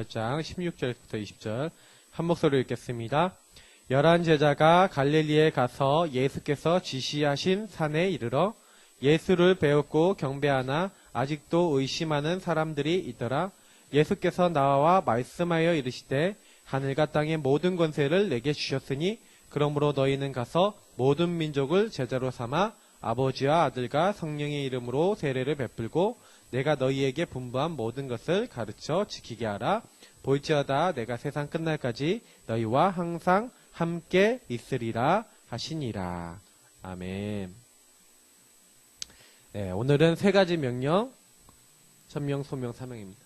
28장 16절부터 20절 한 목소리로 읽겠습니다. 11 제자가 갈릴리에 가서 예수께서 지시하신 산에 이르러 예수를 배웠고 경배하나 아직도 의심하는 사람들이 있더라. 예수께서 나와 말씀하여 이르시되 하늘과 땅의 모든 권세를 내게 주셨으니 그러므로 너희는 가서 모든 민족을 제자로 삼아 아버지와 아들과 성령의 이름으로 세례를 베풀고 내가 너희에게 분부한 모든 것을 가르쳐 지키게 하라. 볼지어다 내가 세상 끝날까지 너희와 항상 함께 있으리라 하시니라. 아멘. 네, 오늘은 세 가지 명령, 천명, 소명, 사명입니다.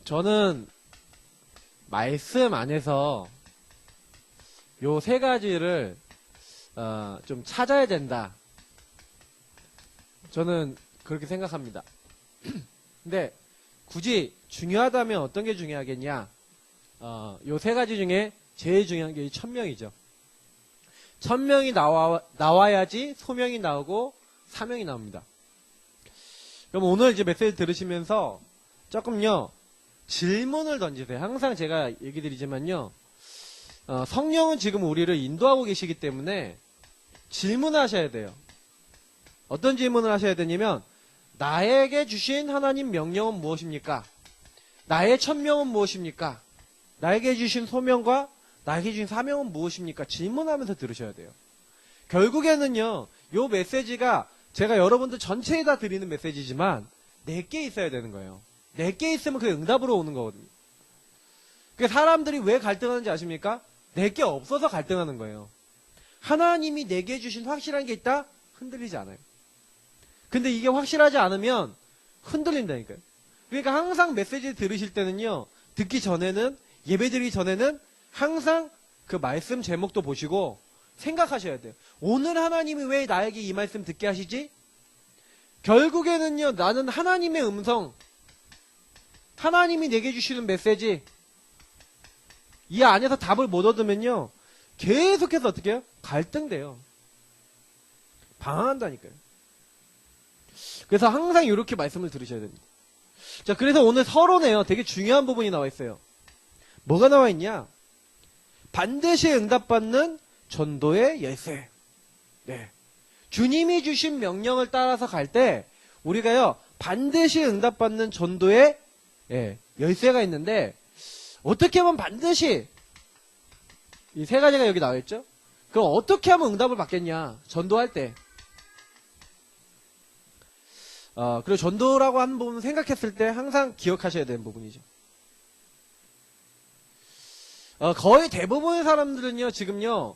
저는 말씀 안에서 요 세 가지를 좀 찾아야 된다. 저는 그렇게 생각합니다. 근데 굳이 중요하다면 어떤 게 중요하겠냐? 요 세 가지 중에 제일 중요한 게 천명이죠. 천명이 나와야지 소명이 나오고 사명이 나옵니다. 그럼 오늘 이제 메시지 들으시면서 조금요 질문을 던지세요. 항상 제가 얘기 드리지만요, 성령은 지금 우리를 인도하고 계시기 때문에 질문하셔야 돼요. 어떤 질문을 하셔야 되냐면, 나에게 주신 하나님 명령은 무엇입니까? 나의 천명은 무엇입니까? 나에게 주신 소명과 나에게 주신 사명은 무엇입니까? 질문하면서 들으셔야 돼요. 결국에는요, 요 메시지가 제가 여러분들 전체에다 드리는 메시지지만 내게 있어야 되는 거예요. 내게 있으면 그게 응답으로 오는 거거든요. 그러니까 사람들이 왜 갈등하는지 아십니까? 내게 없어서 갈등하는 거예요. 하나님이 내게 주신 확실한 게 있다? 흔들리지 않아요. 근데 이게 확실하지 않으면 흔들린다니까요. 그러니까 항상 메시지 들으실 때는요, 듣기 전에는, 예배 드리기 전에는 항상 그 말씀 제목도 보시고 생각하셔야 돼요. 오늘 하나님이 왜 나에게 이 말씀 듣게 하시지? 결국에는요, 나는 하나님의 음성, 하나님이 내게 주시는 메시지, 이 안에서 답을 못 얻으면요, 계속해서 어떻게 해요? 갈등돼요. 방황한다니까요. 그래서 항상 이렇게 말씀을 들으셔야 됩니다. 자, 그래서 오늘 서론에요, 되게 중요한 부분이 나와 있어요. 뭐가 나와 있냐? 반드시 응답받는 전도의 열쇠. 네. 주님이 주신 명령을 따라서 갈 때 우리가요, 반드시 응답받는 전도의 열쇠가 있는데, 어떻게 하면 반드시, 이 세 가지가 여기 나와 있죠? 그럼 어떻게 하면 응답을 받겠냐? 전도할 때. 그리고 전도라고 하는 부분 생각했을 때 항상 기억하셔야 되는 부분이죠. 거의 대부분의 사람들은요, 지금요,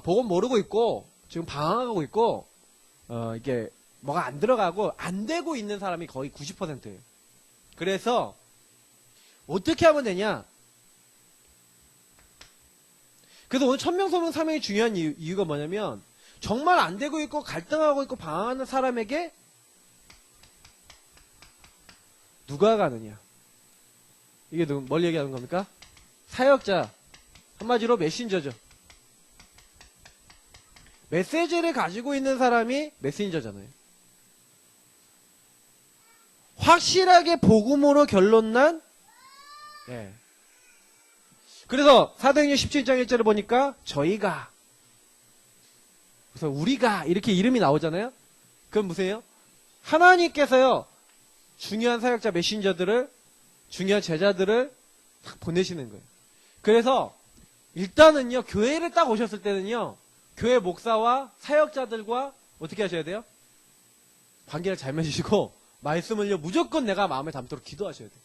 복음 모르고 있고, 지금 방황하고 있고, 이게 뭐가 안 들어가고, 안 되고 있는 사람이 거의 90%예요. 그래서, 어떻게 하면 되냐? 그래서 오늘 천명, 소명, 사명이 중요한 이유가 뭐냐면, 정말 안 되고 있고, 갈등하고 있고, 방황하는 사람에게 누가 가느냐? 이게 뭘 얘기하는 겁니까? 사역자, 한마디로 메신저죠. 메시지를 가지고 있는 사람이 메신저잖아요. 확실하게 복음으로 결론난, 그래서 사도행전 17장 1절을 보니까 저희가, 그래서 우리가 이렇게 이름이 나오잖아요. 그건 무슨요? 하나님께서요, 중요한 사역자 메신저들을, 중요한 제자들을 딱 보내시는 거예요. 그래서 일단은요, 교회를 딱 오셨을 때는요, 교회 목사와 사역자들과 어떻게 하셔야 돼요? 관계를 잘 맺으시고 말씀을요, 무조건 내가 마음에 담도록 기도하셔야 돼요.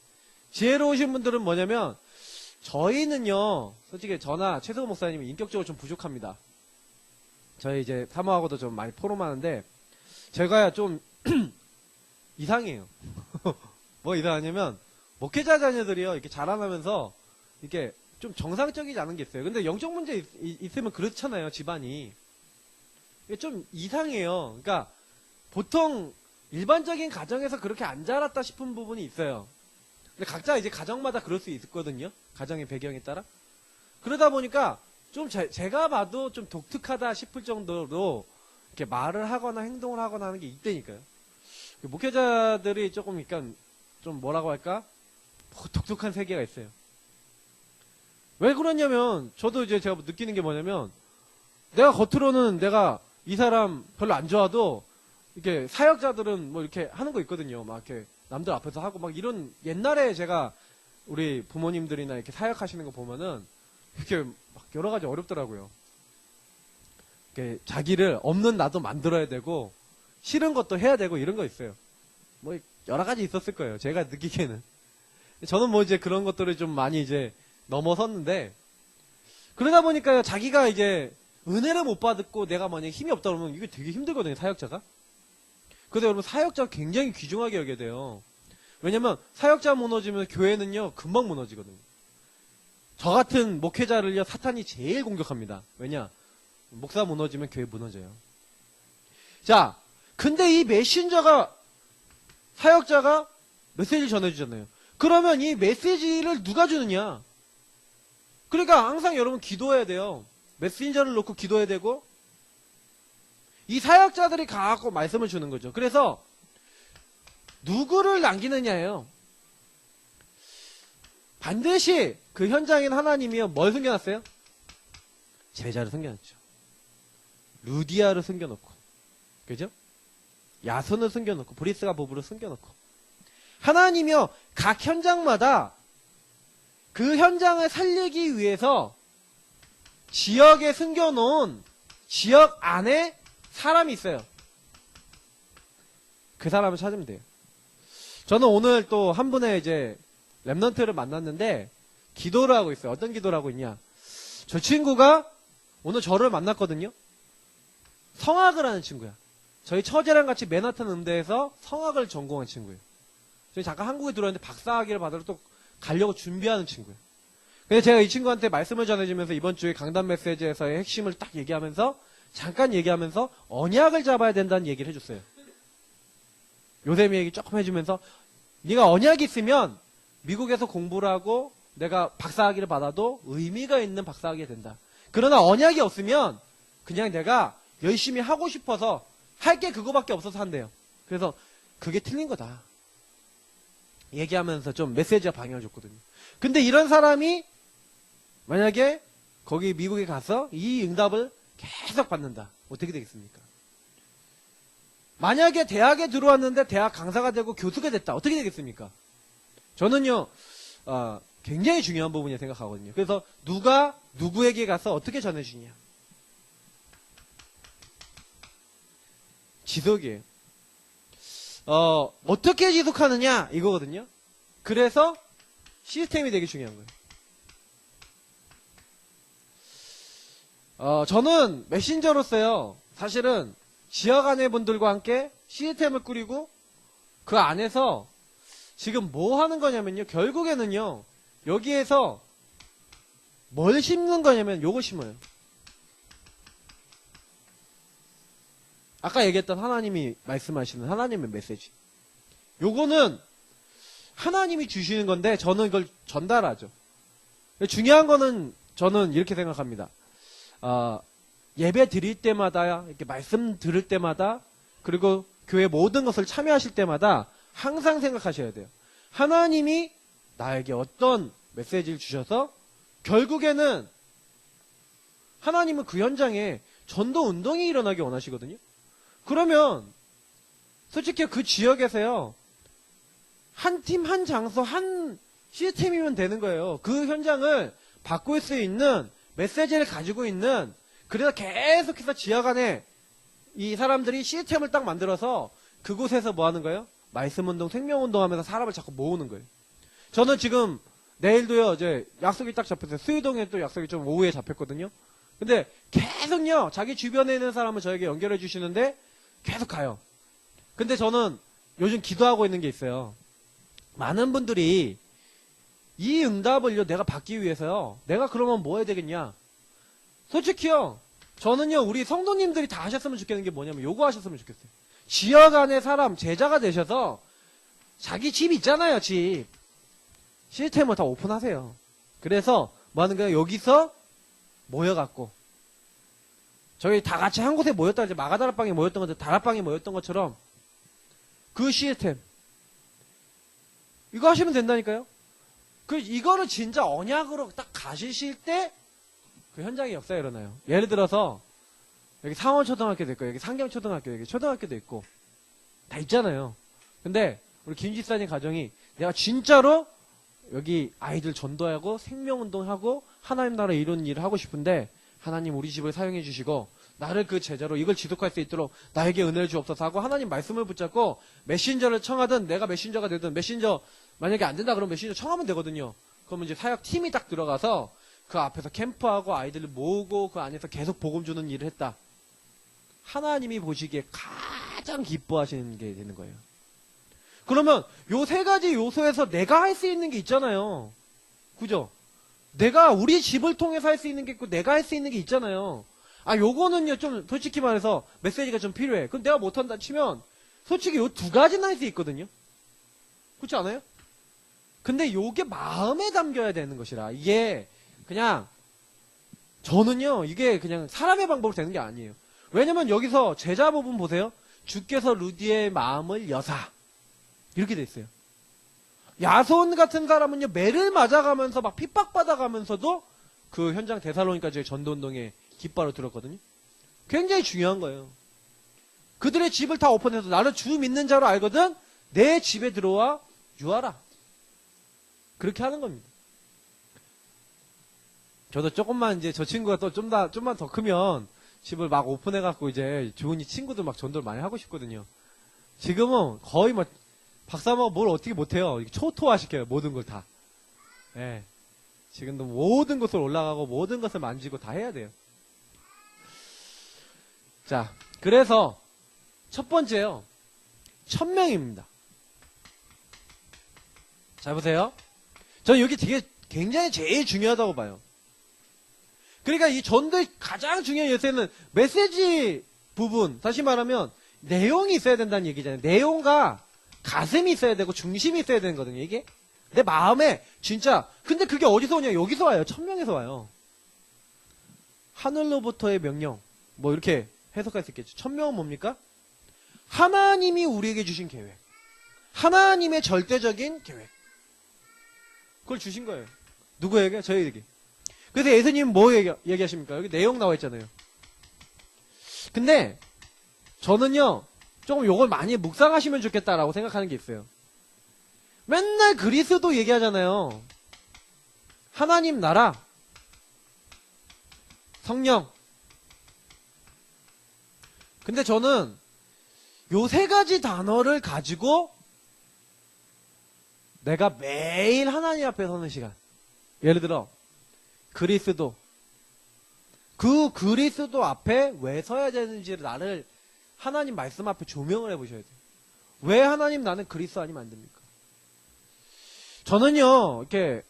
지혜로우신 분들은 뭐냐면, 저희는요, 솔직히 저나 최승호 목사님이 인격적으로 좀 부족합니다. 저희 이제 사모하고도 좀 많이 포럼하는데, 제가 좀 이상해요. 뭐 이상하냐면, 목회자 자녀들이요, 이렇게 자라나면서 이렇게 좀 정상적이지 않은 게 있어요. 근데 영적 문제 있으면 그렇잖아요, 집안이. 이게 좀 이상해요. 그러니까 보통 일반적인 가정에서 그렇게 안 자랐다 싶은 부분이 있어요. 근데 각자 이제 가정마다 그럴 수 있거든요. 가정의 배경에 따라. 그러다 보니까 좀 제가 봐도 좀 독특하다 싶을 정도로 이렇게 말을 하거나 행동을 하거나 하는 게 있다니까요. 목회자들이 조금 약간 좀 뭐라고 할까? 독특한 세계가 있어요. 왜 그러냐면 저도 이제 제가 느끼는 게 뭐냐면 내가 겉으로는 내가 이 사람 별로 안 좋아도 이렇게 사역자들은 뭐 이렇게 하는 거 있거든요. 막 이렇게 남들 앞에서 하고 막 이런 옛날에 제가 우리 부모님들이나 이렇게 사역하시는 거 보면은 이렇게 막 여러 가지 어렵더라고요. 이렇게 자기를 없는 나도 만들어야 되고 싫은 것도 해야 되고 이런 거 있어요. 뭐 여러 가지 있었을 거예요. 제가 느끼기에는. 저는 뭐 이제 그런 것들을 좀 많이 이제 넘어섰는데 그러다 보니까 자기가 이제 은혜를 못 받고 내가 만약에 힘이 없다 그러면 이게 되게 힘들거든요. 사역자가. 그래서 여러분 사역자 굉장히 귀중하게 여겨야 돼요. 왜냐면 사역자 무너지면 교회는요 금방 무너지거든요. 저 같은 목회자를요 사탄이 제일 공격합니다. 왜냐? 목사 무너지면 교회 무너져요. 자, 근데 이 메신저가 사역자가 메시지를 전해주잖아요. 그러면 이 메시지를 누가 주느냐? 그러니까 항상 여러분 기도해야 돼요. 메신저를 놓고 기도해야 되고 이 사역자들이 가갖고 말씀을 주는 거죠. 그래서 누구를 남기느냐예요. 반드시 그 현장인 하나님이요 뭘 숨겨놨어요? 제자를 숨겨놨죠. 루디아를 숨겨놓고 그죠? 야손을 숨겨놓고 브리스가 부부를 숨겨놓고 하나님이요 각 현장마다 그 현장을 살리기 위해서 지역에 숨겨놓은 지역 안에 사람이 있어요. 그 사람을 찾으면 돼요. 저는 오늘 또 한 분의 이제 랩넌트를 만났는데 기도를 하고 있어요. 어떤 기도를 하고 있냐? 저 친구가 오늘 저를 만났거든요. 성악을 하는 친구야. 저희 처제랑 같이 맨하탄 음대에서 성악을 전공한 친구예요. 저희 잠깐 한국에 들어왔는데 박사학위를 받으러 또 가려고 준비하는 친구예요. 근데 제가 이 친구한테 말씀을 전해주면서 이번 주에 강단 메시지에서의 핵심을 딱 얘기하면서 잠깐 얘기하면서 언약을 잡아야 된다는 얘기를 해줬어요. 요셉이 얘기 조금 해주면서 네가 언약이 있으면 미국에서 공부를 하고 내가 박사학위를 받아도 의미가 있는 박사학위가 된다. 그러나 언약이 없으면 그냥 내가 열심히 하고 싶어서 할 게 그거밖에 없어서 한대요. 그래서 그게 틀린 거다. 얘기하면서 좀 메시지와 방향을 줬거든요. 근데 이런 사람이 만약에 거기 미국에 가서 이 응답을 계속 받는다. 어떻게 되겠습니까? 만약에 대학에 들어왔는데 대학 강사가 되고 교수가 됐다. 어떻게 되겠습니까? 저는요, 굉장히 중요한 부분이라고 생각하거든요. 그래서 누가 누구에게 가서 어떻게 전해주냐. 지속이에요. 어떻게 지속하느냐 이거거든요. 그래서 시스템이 되게 중요한 거예요. 저는 메신저로서요. 사실은 지역 안의 분들과 함께 시스템을 꾸리고 그 안에서 지금 뭐 하는 거냐면요. 결국에는요. 여기에서 뭘 심는 거냐면 요거 심어요. 아까 얘기했던 하나님이 말씀하시는 하나님의 메시지. 요거는 하나님이 주시는 건데 저는 이걸 전달하죠. 중요한 거는 저는 이렇게 생각합니다. 예배 드릴 때마다 이렇게 말씀 들을 때마다 그리고 교회 모든 것을 참여하실 때마다 항상 생각하셔야 돼요. 하나님이 나에게 어떤 메시지를 주셔서 결국에는 하나님은 그 현장에 전도 운동이 일어나기 원하시거든요. 그러면 솔직히 그 지역에서요. 한 팀, 한 장소, 한 시스템이면 되는 거예요. 그 현장을 바꿀 수 있는 메시지를 가지고 있는 그래서 계속해서 지역 안에 이 사람들이 시스템을 딱 만들어서 그곳에서 뭐 하는 거예요? 말씀운동, 생명운동 하면서 사람을 자꾸 모으는 거예요. 저는 지금 내일도요, 이제 약속이 딱 잡혔어요. 수유동에 또 약속이 좀 오후에 잡혔거든요. 근데 계속요, 자기 주변에 있는 사람을 저에게 연결해 주시는데 계속 가요. 근데 저는 요즘 기도하고 있는 게 있어요. 많은 분들이 이 응답을요, 내가 받기 위해서요, 내가 그러면 뭐 해야 되겠냐? 솔직히요, 저는요, 우리 성도님들이 다 하셨으면 좋겠는 게 뭐냐면 요거 하셨으면 좋겠어요. 지역 안에 사람, 제자가 되셔서 자기 집 있잖아요, 집. 시스템을 다 오픈하세요. 그래서 뭐 하는 거예요? 여기서 모여갖고 저희 다 같이 한 곳에 모였다 이제 마가다락방에 모였던 건데 다락방에 모였던 것처럼 그 시스템. 이거 하시면 된다니까요? 이거를 진짜 언약으로 딱 가시실 때, 그 현장의 역사가 일어나요. 예를 들어서, 여기 상원초등학교도 있고, 여기 상경초등학교, 여기 초등학교도 있고, 다 있잖아요. 근데, 우리 김 집사님 가정이, 내가 진짜로, 여기 아이들 전도하고, 생명운동하고, 하나님 나라 이런 일을 하고 싶은데, 하나님 우리 집을 사용해 주시고, 나를 그 제자로 이걸 지속할 수 있도록 나에게 은혜를 주옵소서 하고 하나님 말씀을 붙잡고 메신저를 청하든 내가 메신저가 되든 메신저 만약에 안 된다 그러면 메신저 청하면 되거든요. 그러면 이제 사역 팀이 딱 들어가서 그 앞에서 캠프하고 아이들을 모으고 그 안에서 계속 복음 주는 일을 했다. 하나님이 보시기에 가장 기뻐하시는 게 되는 거예요. 그러면 요 세 가지 요소에서 내가 할 수 있는 게 있잖아요. 그죠? 내가 우리 집을 통해서 할 수 있는 게 있고 내가 할 수 있는 게 있잖아요. 요거는요, 좀, 솔직히 말해서, 메시지가 좀 필요해. 그럼 내가 못한다 치면, 솔직히 요 두 가지는 할 수 있거든요? 그렇지 않아요? 근데 요게 마음에 담겨야 되는 것이라, 이게, 그냥, 저는요, 이게 그냥 사람의 방법으로 되는 게 아니에요. 왜냐면 여기서 제자 부분 보세요. 주께서 루디의 마음을 여사. 이렇게 돼 있어요. 야손 같은 사람은요, 매를 맞아가면서 막 핍박받아가면서도 그 현장 데살로니가주의 전도운동에 깃발을 들었거든요. 굉장히 중요한 거예요. 그들의 집을 다 오픈해서 나를 주 믿는 자로 알거든 내 집에 들어와 유하라. 그렇게 하는 겁니다. 저도 조금만 이제 저 친구가 또 좀만 더 크면 집을 막 오픈해갖고 이제 좋은 친구들 막 전도를 많이 하고 싶거든요. 지금은 거의 막 박사모가 뭘 어떻게 못해요. 초토화시켜요. 모든 걸 다. 예. 지금도 모든 것을 올라가고 모든 것을 만지고 다 해야 돼요. 자, 그래서 첫 번째요. 1000명입니다. 자, 보세요. 저는 여기 되게 굉장히 제일 중요하다고 봐요. 그러니까 이 전도의 가장 중요한 요새는 메시지 부분, 다시 말하면 내용이 있어야 된다는 얘기잖아요. 내용과 가슴이 있어야 되고 중심이 있어야 되는 거거든요. 이게 내 마음에 진짜. 근데 그게 어디서 오냐? 여기서 와요. 1000명에서 와요. 하늘로부터의 명령. 뭐 이렇게 해석할 수 있겠죠. 1000명은 뭡니까? 하나님이 우리에게 주신 계획. 하나님의 절대적인 계획. 그걸 주신 거예요. 누구에게? 저희에게. 그래서 예수님은 뭐 얘기하십니까? 여기 내용 나와 있잖아요. 근데 저는요, 조금 요걸 많이 묵상하시면 좋겠다라고 생각하는 게 있어요. 맨날 그리스도 얘기하잖아요. 하나님 나라, 성령. 근데 저는 요 세 가지 단어를 가지고 내가 매일 하나님 앞에 서는 시간. 예를 들어 그리스도. 그 그리스도 앞에 왜 서야 되는지를 나를 하나님 말씀 앞에 조명을 해보셔야 돼요. 왜 하나님 나는 그리스도 아니면 안 됩니까? 저는요, 이렇게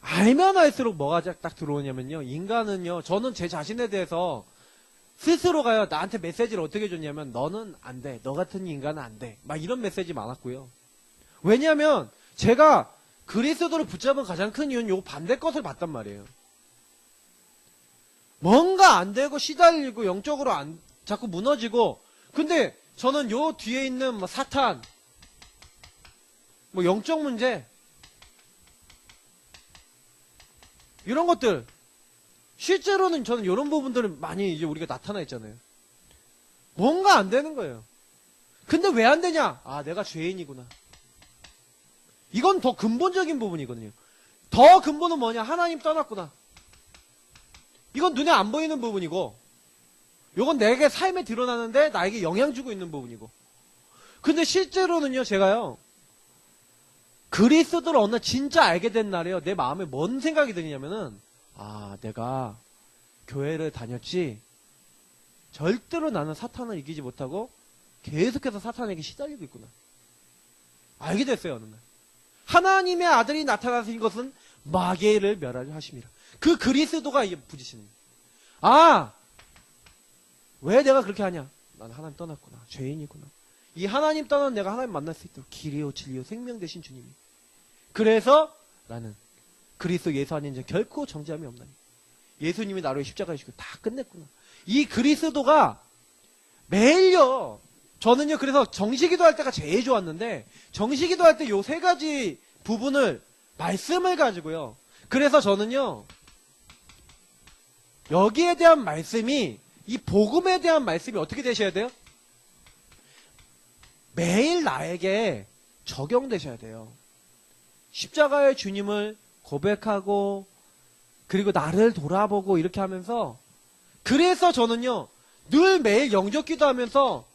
알면 알수록 뭐가 딱 들어오냐면요. 인간은요, 저는 제 자신에 대해서 스스로가요, 나한테 메시지를 어떻게 줬냐면, 너는 안 돼. 너 같은 인간은 안 돼. 막 이런 메시지 많았고요. 왜냐면, 제가 그리스도를 붙잡은 가장 큰 이유는 요 반대 것을 봤단 말이에요. 뭔가 안 되고 시달리고 영적으로 자꾸 무너지고, 근데 저는 요 뒤에 있는 뭐 사탄, 뭐 영적 문제, 이런 것들, 실제로는 저는 이런 부분들은 많이 이제 우리가 나타나 있잖아요. 뭔가 안 되는 거예요. 근데 왜 안 되냐? 내가 죄인이구나. 이건 더 근본적인 부분이거든요. 더 근본은 뭐냐? 하나님 떠났구나. 이건 눈에 안 보이는 부분이고, 이건 내게 삶에 드러나는데 나에게 영향 주고 있는 부분이고. 근데 실제로는요, 제가요, 그리스도를 어느 날 진짜 알게 된 날에요. 내 마음에 뭔 생각이 드냐면은, 내가 교회를 다녔지, 절대로 나는 사탄을 이기지 못하고 계속해서 사탄에게 시달리고 있구나. 알게 됐어요, 어느 날. 하나님의 아들이 나타나신 것은 마귀를 멸하심이라. 그 그리스도가 부딪히는 거예요. 왜 내가 그렇게 하냐? 난 하나님 떠났구나. 죄인이구나. 이 하나님 떠난 내가 하나님 만날 수 있도록 길이요 진리요 생명 되신 주님이. 그래서 나는 그리스도 예수 아닌 자 결코 정죄함이 없나니. 예수님이 나를 십자가에 지고 다 끝냈구나. 이 그리스도가 매일요 저는요, 그래서 정시기도 할 때가 제일 좋았는데, 정시기도 할 때 요 세 가지 부분을, 말씀을 가지고요. 그래서 저는요, 여기에 대한 말씀이, 이 복음에 대한 말씀이 어떻게 되셔야 돼요? 매일 나에게 적용되셔야 돼요. 십자가의 주님을 고백하고, 그리고 나를 돌아보고 이렇게 하면서, 그래서 저는요, 늘 매일 영접 기도하면서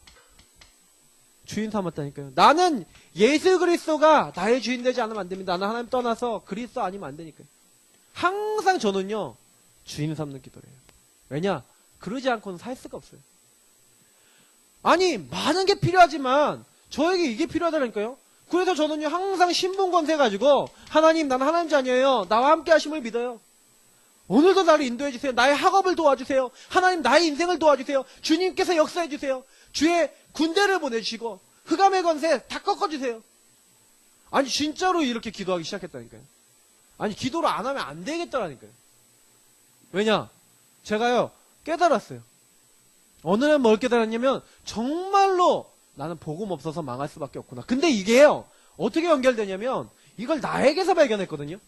주인 삼았다니까요. 나는 예수 그리스도가 나의 주인 되지 않으면 안 됩니다. 나는 하나님 떠나서 그리스도 아니면 안 되니까요. 항상 저는요, 주인 삼는 기도를 해요. 왜냐? 그러지 않고는 살 수가 없어요. 아니, 많은 게 필요하지만 저에게 이게 필요하다니까요. 그래서 저는요, 항상 신분 권세 가지고 하나님, 나는 하나님 자녀예요. 나와 함께 하심을 믿어요. 오늘도 나를 인도해 주세요. 나의 학업을 도와주세요. 하나님, 나의 인생을 도와주세요. 주님께서 역사해 주세요. 주의 군대를 보내주시고 흑암의 권세 다 꺾어주세요. 아니, 진짜로 이렇게 기도하기 시작했다니까요. 아니, 기도를 안 하면 안 되겠더라니까요. 왜냐? 제가요, 깨달았어요. 어느 날 뭘 깨달았냐면, 정말로 나는 복음 없어서 망할 수밖에 없구나. 근데 이게요, 어떻게 연결되냐면, 이걸 나에게서 발견했거든요.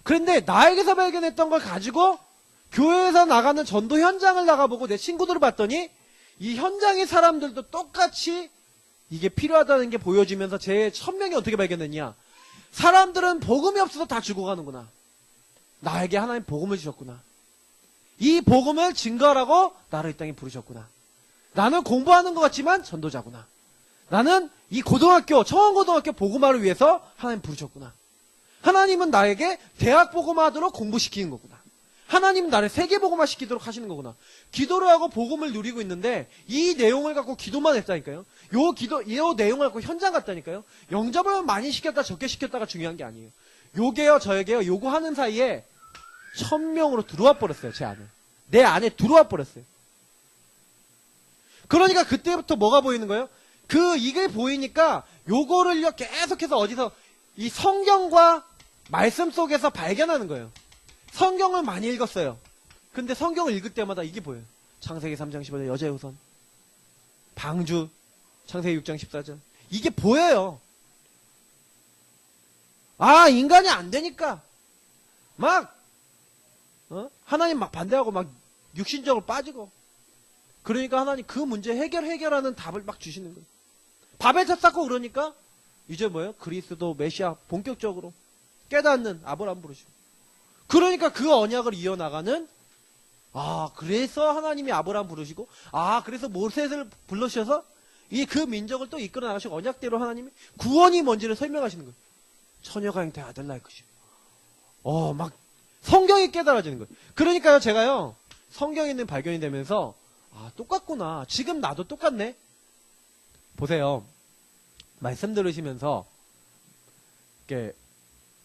그런데 나에게서 발견했던 걸 가지고 교회에서 나가는 전도 현장을 나가보고 내 친구들을 봤더니 이 현장의 사람들도 똑같이 이게 필요하다는 게 보여지면서 제 천명이 어떻게 발견됐냐. 사람들은 복음이 없어서 다 죽어가는구나. 나에게 하나님 복음을 주셨구나. 이 복음을 증거하라고 나를 이 땅에 부르셨구나. 나는 공부하는 것 같지만 전도자구나. 나는 이 고등학교, 청원고등학교 복음화를 위해서 하나님 부르셨구나. 하나님은 나에게 대학 복음화하도록 공부시키는 거구나. 하나님은 나를 세계 복음화 시키도록 하시는 거구나. 기도를 하고 복음을 누리고 있는데 이 내용을 갖고 기도만 했다니까요. 요 내용을 갖고 현장 갔다니까요. 영접을 많이 시켰다 적게 시켰다가 중요한 게 아니에요. 요게요 저에게요 요거 하는 사이에 1000명으로 들어와 버렸어요. 제 안에. 내 안에 들어와 버렸어요. 그러니까 그때부터 뭐가 보이는 거예요? 이게 보이니까 요거를요 계속해서 어디서 이 성경과 말씀 속에서 발견하는 거예요. 성경을 많이 읽었어요. 근데 성경을 읽을 때마다 이게 보여요. 창세기 3장 15절 여자의 후손, 방주, 창세기 6장 14절 이게 보여요. 아, 인간이 안 되니까 막 하나님 막 반대하고 막 육신적으로 빠지고, 그러니까 하나님 그 문제 해결하는 답을 막 주시는 거예요. 바벨탑 쌓고 그러니까 이제 뭐예요? 그리스도 메시아 본격적으로 깨닫는 아브라함 부르시고, 그러니까 그 언약을 이어나가는, 그래서 하나님이 아브라함 부르시고, 그래서 모세를 불러주셔서 그 민족을 또 이끌어 나가시고, 언약대로 하나님이 구원이 뭔지를 설명하시는 거예요. 처녀가 잉태 아들 낳을 것이요. 막 성경이 깨달아지는 거예요. 그러니까요, 제가요, 성경에 있는 발견이 되면서, 똑같구나. 지금 나도 똑같네. 보세요. 말씀 들으시면서, 이렇게,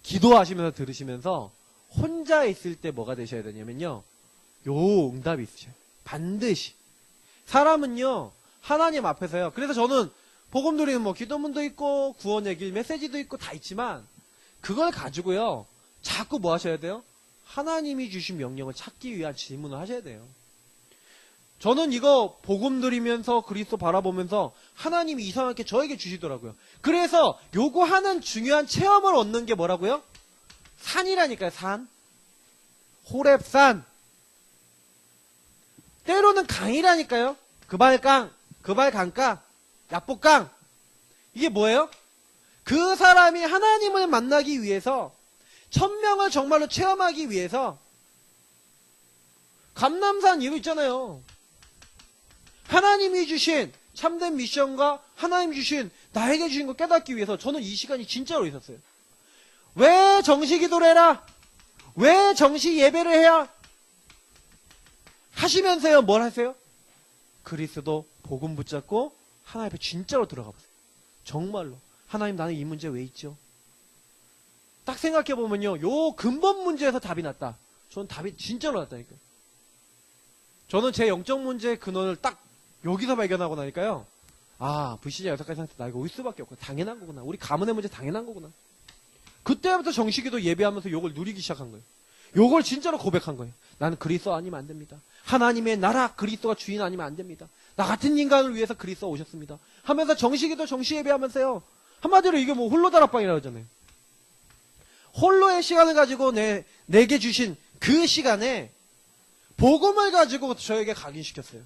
기도하시면서 들으시면서, 혼자 있을 때 뭐가 되셔야 되냐면요. 요 응답이 있으셔요. 반드시. 사람은요, 하나님 앞에서요. 그래서 저는, 복음 드리는 기도문도 있고, 구원의 길 메시지도 있고, 다 있지만, 그걸 가지고요, 자꾸 뭐 하셔야 돼요? 하나님이 주신 명령을 찾기 위한 질문을 하셔야 돼요. 저는 이거 복음 드리면서 그리스도 바라보면서 하나님이 이상하게 저에게 주시더라고요. 그래서 요거 하는 중요한 체험을 얻는 게 뭐라고요? 산이라니까요. 산. 호렙산. 때로는 강이라니까요. 그발강, 그발강가, 야복강. 이게 뭐예요? 그 사람이 하나님을 만나기 위해서, 천명을 정말로 체험하기 위해서, 감람산 이거 있잖아요. 하나님이 주신 참된 미션과 하나님이 주신 나에게 주신 거 깨닫기 위해서 저는 이 시간이 진짜로 있었어요. 왜 정시 기도를 해라? 왜 정시 예배를 해야? 하시면서요 뭘 하세요? 그리스도 복음 붙잡고 하나님 앞에 진짜로 들어가 보세요. 정말로 하나님, 나는 이 문제 왜 있죠? 딱 생각해보면요, 요 근본 문제에서 답이 났다. 저는 답이 진짜로 났다니까요. 저는 제 영적 문제의 근원을 딱 여기서 발견하고 나니까요, 불신자 6가지 상태 나 이거 올 수밖에 없구나. 당연한 거구나. 우리 가문의 문제 당연한 거구나. 그때부터 정식기도 예배하면서 요걸 누리기 시작한 거예요. 요걸 진짜로 고백한 거예요. 나는 그리스도 아니면 안 됩니다. 하나님의 나라 그리스도가 주인 아니면 안 됩니다. 나 같은 인간을 위해서 글이 써 오셨습니다. 하면서 정시기도 정시 예배하면서요. 한마디로 이게 뭐 홀로 다락방이라고 하잖아요. 홀로의 시간을 가지고 내게 주신 그 시간에 복음을 가지고 저에게 각인시켰어요.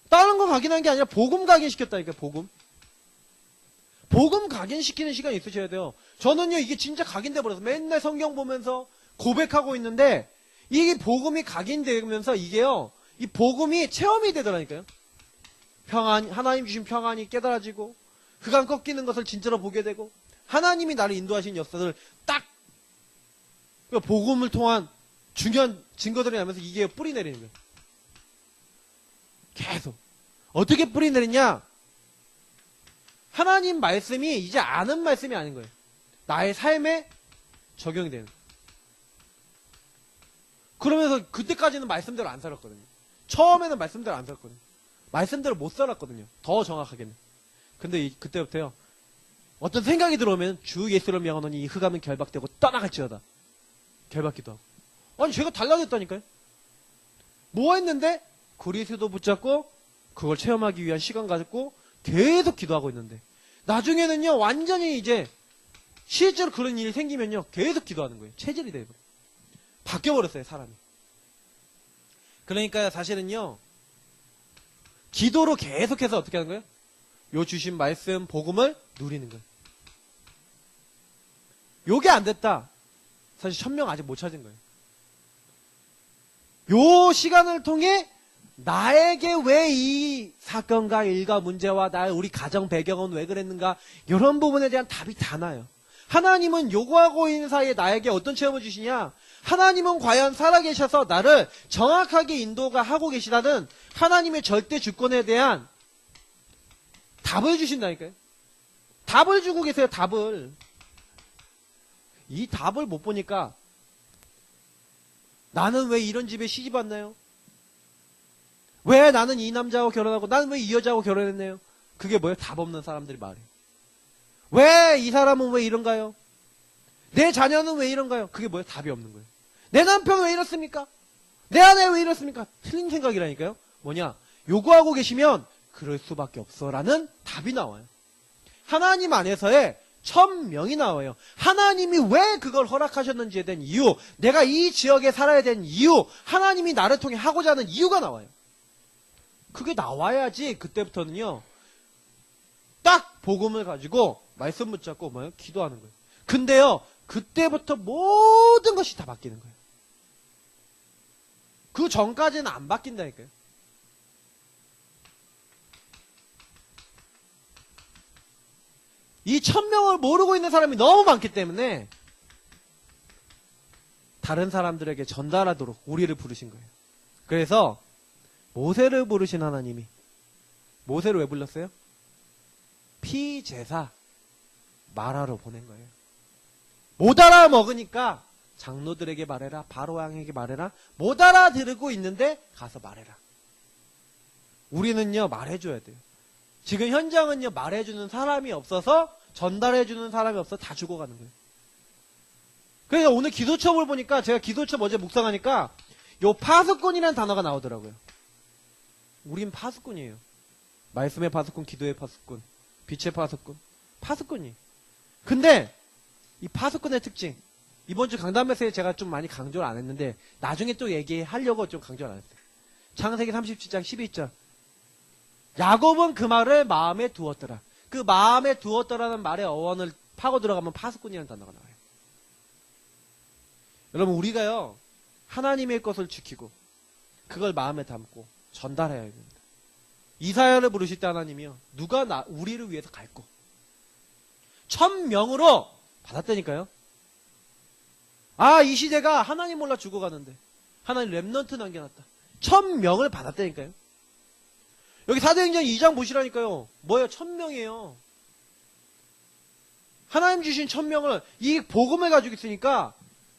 다른 거 각인한 게 아니라 복음 각인시켰다니까요. 복음 각인시키는 시간이 있으셔야 돼요. 저는요 이게 진짜 각인돼 버려서 맨날 성경 보면서 고백하고 있는데 이게 복음이 각인되면서 이게요 이 복음이 체험이 되더라니까요. 평안, 하나님 주신 평안이 깨달아지고 그간 꺾이는 것을 진짜로 보게 되고 하나님이 나를 인도하신 역사를 딱 복음을 통한 중요한 증거들이 나면서 이게 뿌리 내리는 거예요. 계속. 어떻게 뿌리 내리냐? 하나님 말씀이 이제 아는 말씀이 아닌 거예요. 나의 삶에 적용이 되는 거예요. 그러면서 그때까지는 말씀대로 안 살았거든요. 처음에는 말씀대로 안 살았거든요. 말씀대로 못 살았거든요. 더 정확하게는. 근데 그때부터요. 어떤 생각이 들어오면 주 예수를 명하노니 이 흑암은 결박되고 떠나갈지어다. 결박기도 하고. 아니 제가 달라졌다니까요. 뭐 했는데 그리스도 붙잡고 그걸 체험하기 위한 시간 가졌고 계속 기도하고 있는데 나중에는요 완전히 이제 실제로 그런 일이 생기면요 계속 기도하는 거예요. 체질이 돼버려요. 바뀌어버렸어요 사람이. 그러니까 사실은요 기도로 계속해서 어떻게 하는 거예요? 요 주신 말씀 복음을 누리는 거예요. 요게 안 됐다. 사실 1000명 아직 못 찾은 거예요. 요 시간을 통해 나에게 왜 이 사건과 일과 문제와 우리 가정 배경은 왜 그랬는가 이런 부분에 대한 답이 다 나요. 하나님은 요구하고 있는 사이에 나에게 어떤 체험을 주시냐? 하나님은 과연 살아계셔서 나를 정확하게 인도가 하고 계시다는 하나님의 절대 주권에 대한 답을 주신다니까요. 답을 주고 계세요. 답을. 이 답을 못 보니까 나는 왜 이런 집에 시집 왔나요? 왜 나는 이 남자하고 결혼하고 나는 왜 이 여자하고 결혼했나요? 그게 뭐예요? 답 없는 사람들이 말이에요. 왜 이 사람은 왜 이런가요? 내 자녀는 왜 이런가요? 그게 뭐예요? 답이 없는 거예요. 내 남편은 왜 이렇습니까? 내 아내 왜 이렇습니까? 틀린 생각이라니까요. 뭐냐? 요구하고 계시면 그럴 수밖에 없어라는 답이 나와요. 하나님 안에서의 천명이 나와요. 하나님이 왜 그걸 허락하셨는지에 대한 이유, 내가 이 지역에 살아야 되는 이유, 하나님이 나를 통해 하고자 하는 이유가 나와요. 그게 나와야지 그때부터는요 딱 복음을 가지고 말씀 붙잡고 뭐예요? 기도하는 거예요. 근데요 그때부터 모든 것이 다 바뀌는 거예요. 그 전까지는 안 바뀐다니까요. 이 1000명을 모르고 있는 사람이 너무 많기 때문에 다른 사람들에게 전달하도록 우리를 부르신 거예요. 그래서 모세를 부르신 하나님이 모세를 왜 불렀어요? 피제사 말하러 보낸 거예요. 못 알아먹으니까 장로들에게 말해라, 바로왕에게 말해라. 못 알아들고 있는데 가서 말해라. 우리는요 말해줘야 돼요. 지금 현장은요 말해주는 사람이 없어서 전달해주는 사람이 없어서 다 죽어가는 거예요. 그래서 오늘 기도첩을 보니까 제가 기도첩 어제 묵상하니까 요 파수꾼이라는 단어가 나오더라고요. 우린 파수꾼이에요. 말씀의 파수꾼, 기도의 파수꾼, 빛의 파수꾼, 파수꾼이. 근데 이 파수꾼의 특징, 이번 주 강단메시지에 제가 좀 많이 강조를 안 했는데 나중에 또 얘기하려고 좀 강조를 안 했어요. 창세기 37장 12절. 야곱은 그 말을 마음에 두었더라. 그 마음에 두었더라는 말의 어원을 파고 들어가면 파수꾼이라는 단어가 나와요. 여러분 우리가요 하나님의 것을 지키고 그걸 마음에 담고 전달해야 됩니다. 이사야를 부르실 때 하나님이요 누가 우리를 위해서 갈고 1000명으로 받았다니까요. 아 이 시대가 하나님 몰라 죽어가는데 하나님 렘넌트 남겨놨다. 1000명을 받았다니까요. 여기 사도행전 2장 보시라니까요. 뭐예요? 1000명이에요. 하나님 주신 1000명을 이 복음을 가지고 있으니까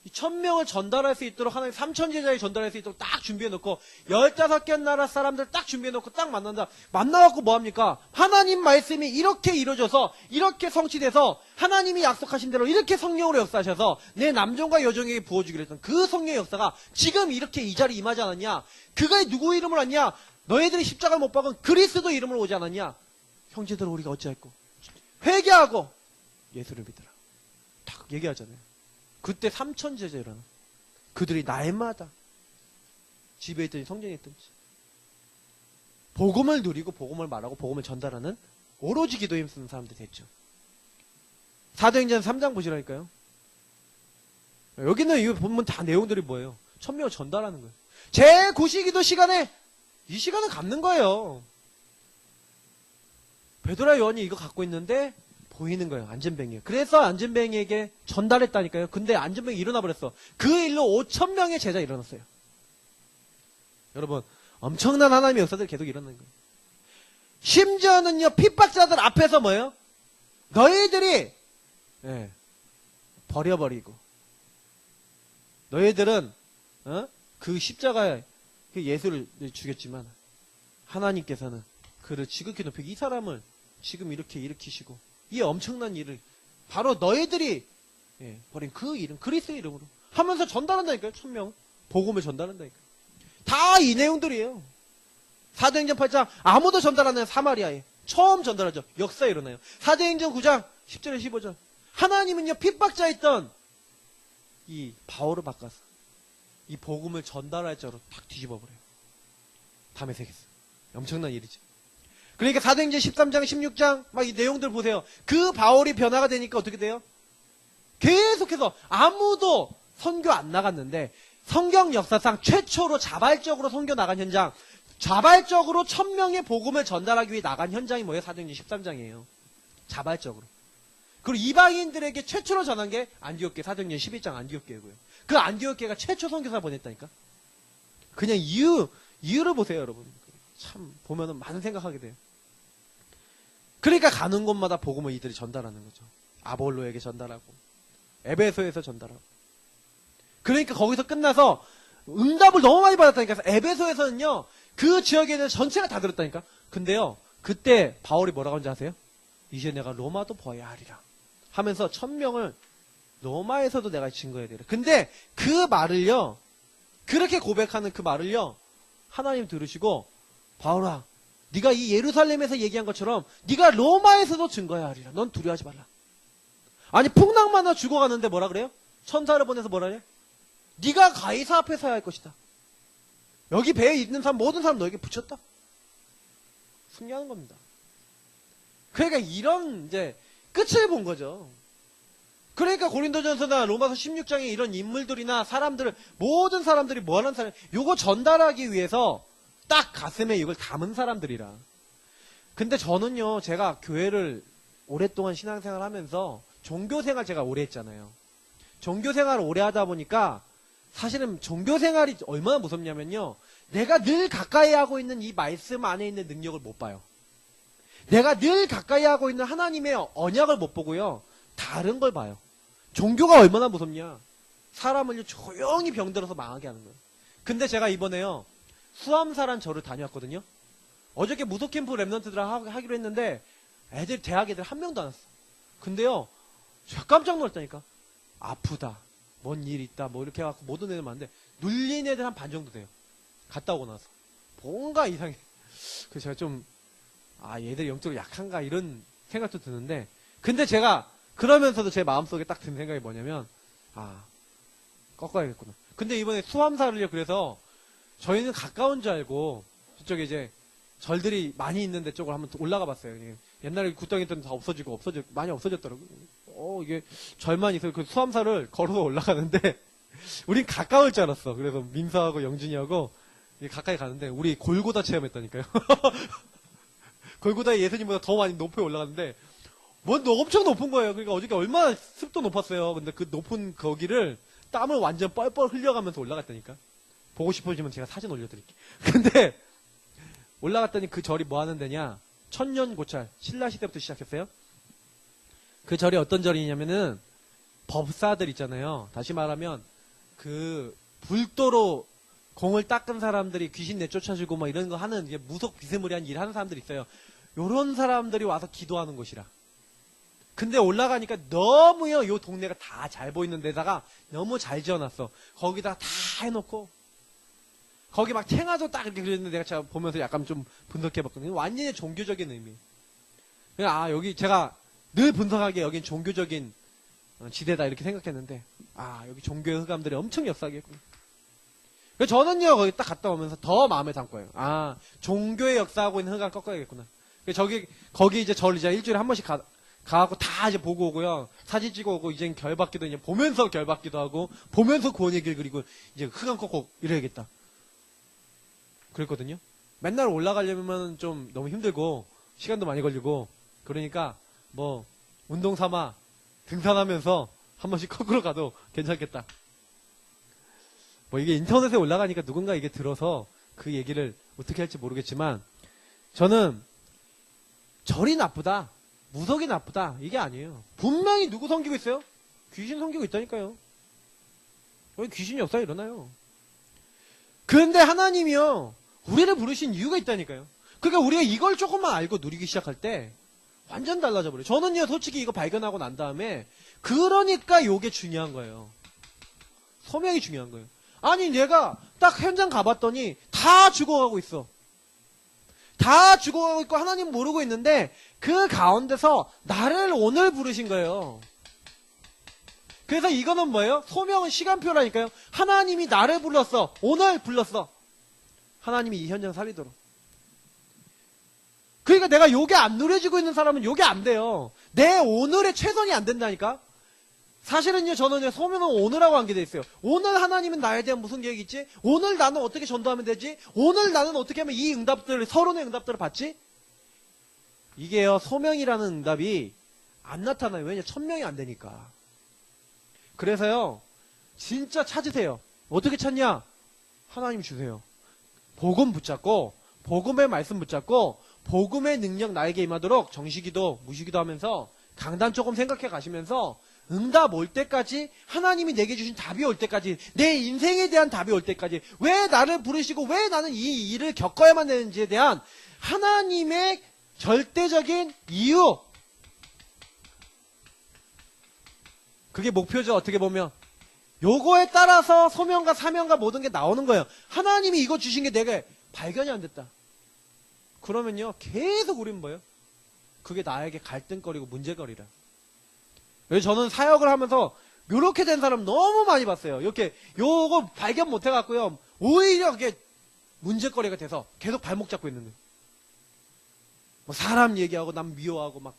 이 1000명을 전달할 수 있도록 하나님 3000제자에 전달할 수 있도록 딱 준비해놓고 15개 나라 사람들 딱 준비해놓고 딱 만난다. 만나갖고 뭐합니까? 하나님 말씀이 이렇게 이루어져서 이렇게 성취돼서 하나님이 약속하신 대로 이렇게 성령으로 역사하셔서 내 남종과 여종에게 부어주기로 했던 그 성령의 역사가 지금 이렇게 이 자리에 임하지 않았냐? 그가 누구 이름을 왔냐? 너희들이 십자가를 못 박은 그리스도 이름으로 오지 않았냐? 형제들 우리가 어찌할꼬? 회개하고 예수를 믿으라. 딱 얘기하잖아요. 그때 3000제자 일어나. 그들이 날마다 집에 있든지 성전에 있든지 복음을 누리고 복음을 말하고 복음을 전달하는 오로지 기도에 힘쓰는 사람들이 됐죠. 사도행전 3장 보시라니까요. 여기는 이거 보면 다 내용들이 뭐예요? 1000명을 전달하는 거예요. 제 구시기도 시간에 이 시간을 갖는 거예요. 베드로와 요한이 이거 갖고 있는데 보이는 거예요. 안전뱅이에요. 그래서 안전뱅이에게 전달했다니까요. 근데 안전뱅이 일어나 버렸어. 그 일로 5000명의 제자 일어났어요. 여러분 엄청난 하나님의 역사들이 계속 일어나는 거예요. 심지어는요 핍박자들 앞에서 뭐예요? 너희들이 버려버리고 너희들은 그 십자가에 그 예수를 죽였지만 하나님께서는 그를 지극히 높이고 이 사람을 지금 이렇게 일으키시고 이 엄청난 일을 바로 너희들이 버린 그 이름 그리스도의 이름으로 하면서 전달한다니까요. 1000명 복음을 전달한다니까요. 다 이 내용들이에요. 사도행전 8장 아무도 전달 안 해요. 사마리아에 처음 전달하죠. 역사에 일어나요. 사도행전 9장 10절에 15절 하나님은요 핍박자였던 이 바울을 바꿔서 이 복음을 전달할 자로 탁 뒤집어버려요. 담에 새겼어요. 엄청난 일이죠. 그러니까 사도행전 13장 16장 막 이 내용들 보세요. 그 바울이 변화가 되니까 어떻게 돼요? 계속해서 아무도 선교 안 나갔는데 성경 역사상 최초로 자발적으로 선교 나간 현장, 자발적으로 1000명의 복음을 전달하기 위해 나간 현장이 뭐예요? 사도행전 13장이에요. 자발적으로. 그리고 이방인들에게 최초로 전한 게 안디옥 교회, 사도행전 11장 안디옥 교회고요. 그 안디옥 교회가 최초 선교사 보냈다니까. 그냥 이유를 보세요, 여러분. 참 보면은 많은 생각하게 돼요. 그러니까 가는 곳마다 복음을 이들이 전달하는 거죠. 아볼로에게 전달하고 에베소에서 전달하고. 그러니까 거기서 끝나서 응답을 너무 많이 받았다니까. 에베소에서는요 그 지역에 있는 전체가 다 들었다니까. 근데요 그때 바울이 뭐라고 하는지 아세요? 이제 내가 로마도 보아야 하리라 하면서 1000명을 로마에서도 내가 증거해야 되라. 근데 그 말을요 그렇게 고백하는 그 말을요 하나님 들으시고 바울아 네가 이 예루살렘에서 얘기한 것처럼 네가 로마에서도 증거해야 하리라. 넌 두려워하지 말라. 아니 풍랑만 와 죽어가는데 뭐라 그래요? 천사를 보내서 뭐라 그래요? 네가 가이사 앞에 서야 할 것이다. 여기 배에 있는 사람 모든 사람 너에게 붙였다. 승리하는 겁니다. 그러니까 이런 이제 끝을 본 거죠. 그러니까 고린도전서나 로마서 16장에 이런 인물들이나 사람들을 모든 사람들이 뭐하는 사람 요거 전달하기 위해서 딱 가슴에 이걸 담은 사람들이라. 근데 저는요 제가 교회를 오랫동안 신앙생활 하면서 종교생활 제가 오래 했잖아요. 종교생활을 오래 하다 보니까 사실은 종교생활이 얼마나 무섭냐면요 내가 늘 가까이 하고 있는 이 말씀 안에 있는 능력을 못 봐요. 내가 늘 가까이 하고 있는 하나님의 언약을 못 보고요 다른 걸 봐요. 종교가 얼마나 무섭냐. 사람을 조용히 병들어서 망하게 하는 거예요. 근데 제가 이번에요 수암사란 절을 다녀왔거든요. 어저께 무속캠프 랩런트들랑 하기로 했는데 애들 대학 애들 한 명도 안 왔어. 근데요 제가 깜짝 놀랐다니까. 아프다 뭔 일 있다 뭐 이렇게 해갖고 모든 애들 많은데 눌린 애들 한 반 정도 돼요. 갔다 오고 나서 뭔가 이상해. 그래서 제가 좀 얘들 영적으로 약한가 이런 생각도 드는데 근데 제가 그러면서도 제 마음속에 딱 든 생각이 뭐냐면 꺾어야겠구나. 근데 이번에 수암사를요 그래서 저희는 가까운 줄 알고 저쪽에 이제 절들이 많이 있는 데 쪽으로 한번 올라가 봤어요. 옛날에 구덩이 있던 다 없어지고 많이 없어졌더라고요. 이게 절만 있어요. 그 수암사를 걸어서 올라가는데 우린 가까울 줄 알았어. 그래서 민서하고 영준이하고 가까이 가는데 우리 골고다 체험했다니까요. 골고다에 예수님보다 더 많이 높이 올라갔는데 엄청 높은 거예요. 그러니까 어저께 얼마나 습도 높았어요. 근데 그 높은 거기를 땀을 완전 뻘뻘 흘려가면서 올라갔다니까. 보고 싶으시면 제가 사진 올려드릴게요. 근데 올라갔더니 그 절이 뭐 하는 데냐. 천년고찰 신라 시대부터 시작했어요. 그 절이 어떤 절이냐면은 법사들 있잖아요. 다시 말하면 그 불도로 공을 닦은 사람들이 귀신 내쫓아주고 뭐 이런 거 하는 이게 무속 비스무리한 일 하는 사람들이 있어요. 요런 사람들이 와서 기도하는 곳이라. 근데 올라가니까 너무요, 요 동네가 다 잘 보이는 데다가 너무 잘 지어놨어. 거기다 다 해놓고, 거기 막 탱화도 딱 이렇게 그렸는데 내가 보면서 약간 좀 분석해봤거든요. 완전히 종교적인 의미. 여기 제가 늘 분석하기에 여긴 종교적인 지대다 이렇게 생각했는데, 여기 종교의 흑암들이 엄청 역사하겠구나. 그래서 저는요, 거기 딱 갔다 오면서 더 마음에 담고요. 종교의 역사하고 있는 흑암 꺾어야겠구나. 거기 이제 저를 이제 일주일에 한 번씩 가갖고 다 이제 보고 오고요. 사진 찍어 오고, 이제 결받기도 이제 보면서 결받기도 하고, 보면서 구원의 길 그리고, 이제 흑암 꺾고 이래야겠다. 그랬거든요. 맨날 올라가려면 좀 너무 힘들고, 시간도 많이 걸리고, 그러니까, 운동 삼아 등산하면서 한 번씩 거꾸로 가도 괜찮겠다. 이게 인터넷에 올라가니까 누군가 이게 들어서 그 얘기를 어떻게 할지 모르겠지만, 저는 절이 나쁘다, 무속이 나쁘다, 이게 아니에요. 분명히 누구 섬기고 있어요? 귀신 섬기고 있다니까요. 여기 귀신 역사가 일어나요. 그런데 하나님이요, 우리를 부르신 이유가 있다니까요. 그러니까 우리가 이걸 조금만 알고 누리기 시작할 때 완전 달라져 버려요. 저는요, 솔직히 이거 발견하고 난 다음에, 그러니까 요게 중요한 거예요. 소명이 중요한 거예요. 아니, 내가 딱 현장 가봤더니 다 죽어가고 있어. 다 죽어가고 있고 하나님 모르고 있는데 그 가운데서 나를 오늘 부르신 거예요. 그래서 이거는 뭐예요? 소명은 시간표라니까요. 하나님이 나를 불렀어. 오늘 불렀어. 하나님이 이 현장 살리도록. 그러니까 내가 요게 안 누려지고 있는 사람은 요게 안 돼요. 내 오늘의 최선이 안 된다니까. 사실은요, 저는 소명은 오늘하고 관계되어 있어요. 오늘 하나님은 나에 대한 무슨 계획이 있지? 오늘 나는 어떻게 전도하면 되지? 오늘 나는 어떻게 하면 이 응답들을, 서론의 응답들을 받지? 이게요, 소명이라는 응답이 안 나타나요. 왜냐, 1000명이 안 되니까. 그래서요, 진짜 찾으세요. 어떻게 찾냐? 하나님 주세요. 복음 붙잡고, 복음의 말씀 붙잡고, 복음의 능력 나에게 임하도록 정시기도, 무시기도 하면서 강단 조금 생각해 가시면서 응답 올 때까지, 하나님이 내게 주신 답이 올 때까지, 내 인생에 대한 답이 올 때까지, 왜 나를 부르시고 왜 나는 이 일을 겪어야만 되는지에 대한 하나님의 절대적인 이유, 그게 목표죠. 어떻게 보면 요거에 따라서 소명과 사명과 모든 게 나오는 거예요. 하나님이 이거 주신 게 내가 발견이 안 됐다. 그러면요, 계속 우린 뭐예요? 그게 나에게 갈등거리고 문제거리라. 그래서 저는 사역을 하면서 요렇게 된 사람 너무 많이 봤어요. 이렇게 요거 발견 못 해갖고요, 오히려 그게 문제거리가 돼서 계속 발목 잡고 있는 거예요. 사람 얘기하고 남 미워하고 막.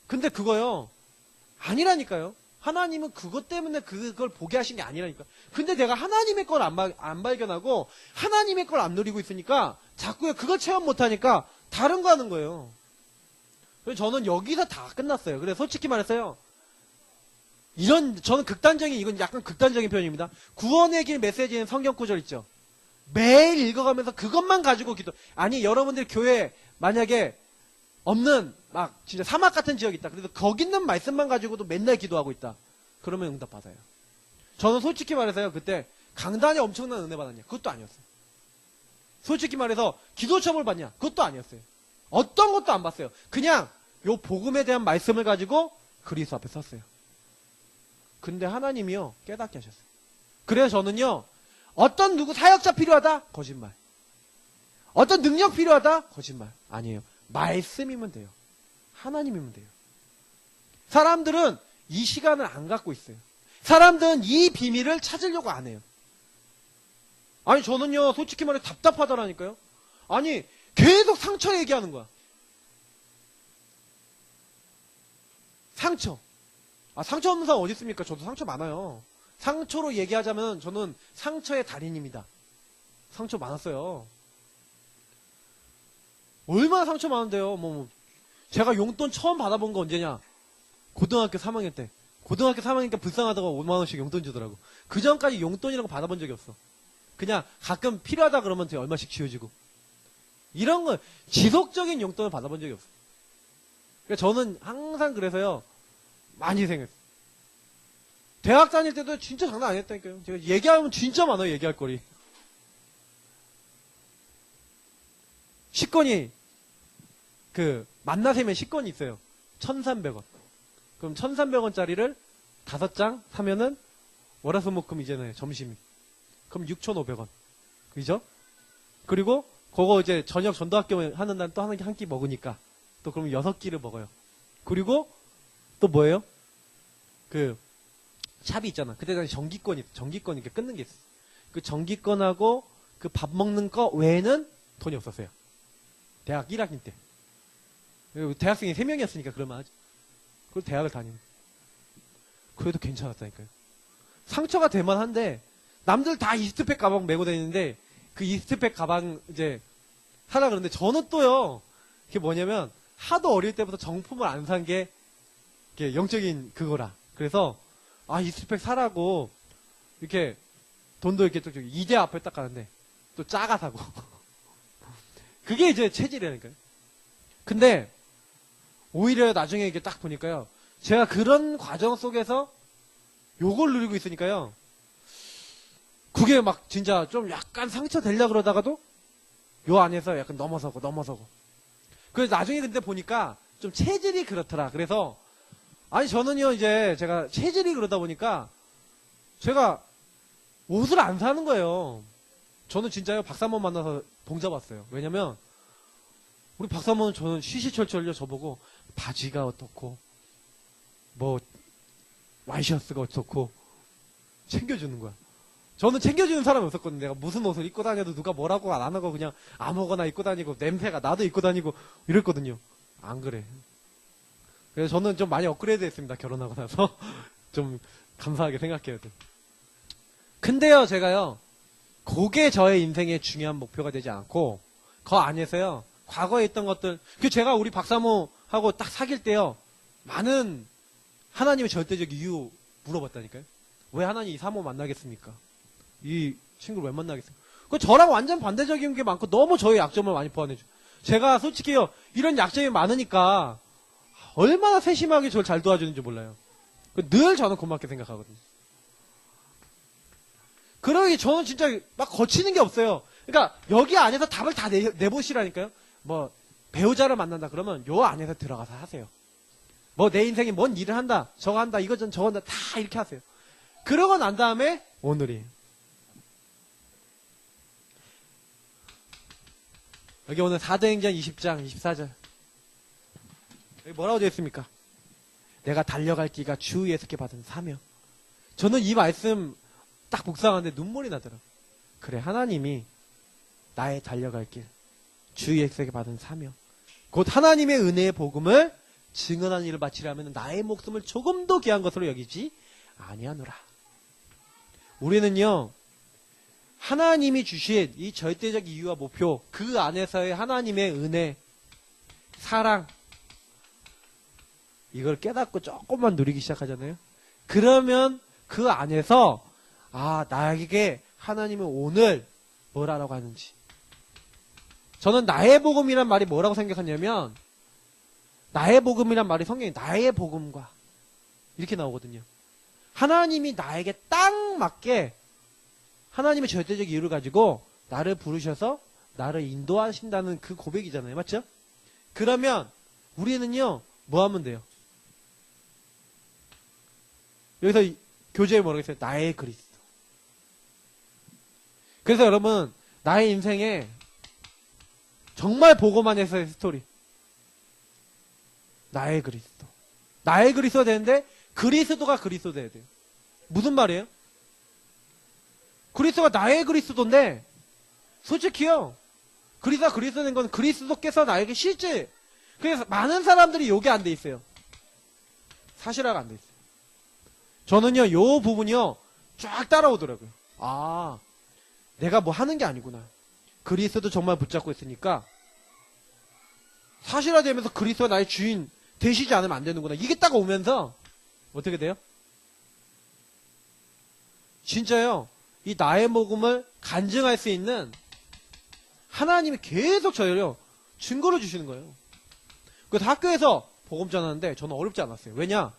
근데 그거요, 아니라니까요. 하나님은 그것 때문에 그걸 보게 하신 게 아니라니까. 근데 내가 하나님의 걸 안 발견하고 하나님의 걸 안 누리고 있으니까 자꾸요, 그걸 체험 못하니까 다른 거 하는 거예요. 그래서 저는 여기서 다 끝났어요. 그래서 솔직히 말해서요, 저는 이건 약간 극단적인 표현입니다. 구원의 길 메시지는 성경 구절 있죠. 매일 읽어가면서 그것만 가지고 아니, 여러분들 교회 만약에 없는 진짜 사막 같은 지역이 있다. 그래서 거기 있는 말씀만 가지고도 맨날 기도하고 있다. 그러면 응답 받아요. 저는 솔직히 말해서요, 그때 강단에 엄청난 은혜 받았냐? 그것도 아니었어요. 솔직히 말해서 기도 처벌 받냐? 그것도 아니었어요. 어떤 것도 안 봤어요. 그냥 요 복음에 대한 말씀을 가지고 그리스도 앞에 섰어요. 근데 하나님이요, 깨닫게 하셨어요. 그래서 저는요, 어떤 누구 사역자 필요하다? 거짓말. 어떤 능력 필요하다? 거짓말. 아니에요. 말씀이면 돼요. 하나님이면 돼요. 사람들은 이 시간을 안 갖고 있어요. 사람들은 이 비밀을 찾으려고 안 해요. 아니, 저는요, 솔직히 말해 답답하더라니까요. 아니, 계속 상처 얘기하는 거야. 상처. 상처 없는 사람 어디 있습니까? 저도 상처 많아요. 상처로 얘기하자면 저는 상처의 달인입니다. 상처 많았어요. 얼마나 상처 많은데요. 제가 용돈 처음 받아본 거 언제냐? 고등학교 3학년 때. 고등학교 3학년 때 불쌍하다고 5만원씩 용돈 주더라고. 그 전까지 용돈이라고 받아본 적이 없어. 그냥 가끔 필요하다 그러면 제가 얼마씩 쥐어주고. 이런 거, 지속적인 용돈을 받아본 적이 없어. 그러니까 저는 항상 그래서요, 많이 생겼어요. 대학 다닐 때도 진짜 장난 아니었다니까요. 제가 얘기하면 진짜 많아요, 얘기할 거리. 식권이, 만나세면 식권이 있어요. 1,300원. 그럼 1,300원짜리를 5장 사면은 월화수목금 이제는 점심이. 그럼 6,500원. 그죠? 그리고 그거 이제 저녁 전도학교 하는 날 또 한 끼 먹으니까 또 그러면 6끼를 먹어요. 그리고 또 뭐예요? 샵이 있잖아. 그때 당시 전기권이 이렇게 끊는 게 있어. 그 전기권하고 그 밥 먹는 거 외에는 돈이 없었어요. 대학 1학년 때. 대학생이 3명이었으니까 그러면 하지. 그리고 대학을 다니는. 그래도 괜찮았다니까요. 상처가 될만한데 남들 다 이스트팩 가방 메고 다니는데 그 이스트팩 가방 이제 사라 그러는데 저는 또요. 그게 뭐냐면 하도 어릴 때부터 정품을 안 산 게 영적인 그거라. 그래서 이스트팩 사라고 이렇게 돈도 이렇게 또 이대 앞에 딱 가는데 또 작아 사고. 그게 이제 체질이라니까요. 근데 오히려 나중에 이게 딱 보니까요. 제가 그런 과정 속에서 요걸 누리고 있으니까요. 그게 막 진짜 좀 약간 상처 되려고 그러다가도 요 안에서 약간 넘어서고. 그래서 나중에 근데 보니까 좀 체질이 그렇더라. 그래서 저는요 이제 제가 체질이 그러다 보니까 제가 옷을 안 사는 거예요. 저는 진짜요 박사모 만나서 봉잡았어요. 왜냐면 우리 박사모는 저는 시시철철요 저보고 바지가 어떻고 뭐 와이셔츠가 어떻고 챙겨주는 거야. 저는 챙겨주는 사람이 없었거든요. 내가 무슨 옷을 입고 다녀도 누가 뭐라고 안 하고 그냥 아무거나 입고 다니고 냄새가 나도 입고 다니고 이랬거든요. 안 그래. 그래서 저는 좀 많이 업그레이드 했습니다. 결혼하고 나서. 좀 감사하게 생각해야 돼. 근데요 제가요 그게 저의 인생의 중요한 목표가 되지 않고 그 안에서요 과거에 있던 것들 제가 우리 박사모하고 딱 사귈 때요 많은 하나님의 절대적 이유 물어봤다니까요. 왜 하나님 이 사모 만나겠습니까? 이 친구를 왜 만나겠습니까? 저랑 완전 반대적인 게 많고 너무 저의 약점을 많이 보완해줘. 제가 솔직히요 이런 약점이 많으니까 얼마나 세심하게 저를 잘 도와주는지 몰라요. 늘 저는 고맙게 생각하거든요. 그러기 저는 진짜 막 거치는 게 없어요. 그러니까 여기 안에서 답을 다 내보시라니까요. 뭐 배우자를 만난다 그러면 요 안에서 들어가서 하세요. 뭐 내 인생에 뭔 일을 한다 저거 한다 이거 전 저거 한다 다 이렇게 하세요. 그러고 난 다음에 오늘이 여기 오늘 사도행전 20장 24절 여기 뭐라고 되어 있습니까? 내가 달려갈 길과 주 예수께 받은 사명. 저는 이 말씀 딱 묵상하는데 눈물이 나더라고요. 그래 하나님이 나의 달려갈 길 주 예수께 받은 사명 곧 하나님의 은혜의 복음을 증언하는 일을 마치려면 나의 목숨을 조금도 귀한 것으로 여기지 아니하노라. 우리는요 하나님이 주신 이 절대적 이유와 목표 그 안에서의 하나님의 은혜 사랑 이걸 깨닫고 조금만 누리기 시작하잖아요. 그러면 그 안에서 나에게 하나님은 오늘 뭘 하라고 하는지. 저는 나의 복음이란 말이 뭐라고 생각하냐면 나의 복음이란 말이 성경에 나의 복음과 이렇게 나오거든요. 하나님이 나에게 딱 맞게 하나님의 절대적 이유를 가지고 나를 부르셔서 나를 인도하신다는 그 고백이잖아요. 맞죠? 그러면 우리는요 뭐 하면 돼요? 여기서 교재에 뭐라고 했어요? 나의 그리스도. 그래서 여러분 나의 인생에 정말 보고만 해서의 스토리 나의 그리스도. 나의 그리스도가 되는데 그리스도가 그리스도 돼야 돼요. 무슨 말이에요? 그리스도가 나의 그리스도인데 솔직히요 그리스도가 그리스도 된 건 그리스도께서 나에게 실제 그래서 많은 사람들이 요게 안 돼 있어요. 사실화가 안 돼 있어요. 저는요 요 부분이요 쫙 따라오더라고요. 내가 뭐 하는 게 아니구나. 그리스도 정말 붙잡고 있으니까 사실화되면서 그리스도가 나의 주인 되시지 않으면 안 되는구나. 이게 딱 오면서 어떻게 돼요? 진짜요. 이 나의 복음을 간증할 수 있는 하나님이 계속 저희를요 증거를 주시는 거예요. 그래서 학교에서 복음 전하는데 저는 어렵지 않았어요. 왜냐?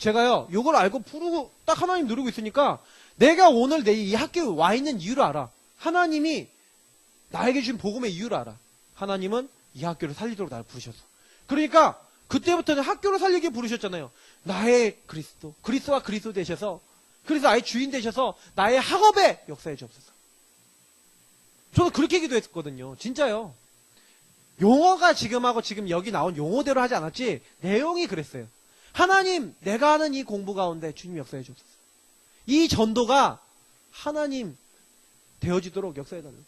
제가요, 요걸 알고 부르고 딱 하나님 누르고 있으니까 내가 오늘 내 이 학교에 와 있는 이유를 알아. 하나님이 나에게 준 복음의 이유를 알아. 하나님은 이 학교를 살리도록 나를 부르셔서. 그러니까 그때부터는 학교를 살리게 부르셨잖아요. 나의 그리스도, 그리스도와 그리스도 되셔서, 그래서 나의 주인 되셔서 나의 학업에 역사해 주옵소서. 저도 그렇게 기도했거든요. 진짜요. 용어가 지금하고 지금 여기 나온 용어대로 하지 않았지 내용이 그랬어요. 하나님, 내가 하는 이 공부 가운데 주님 역사해 주옵소서. 이 전도가 하나님 되어지도록 역사해 달라고.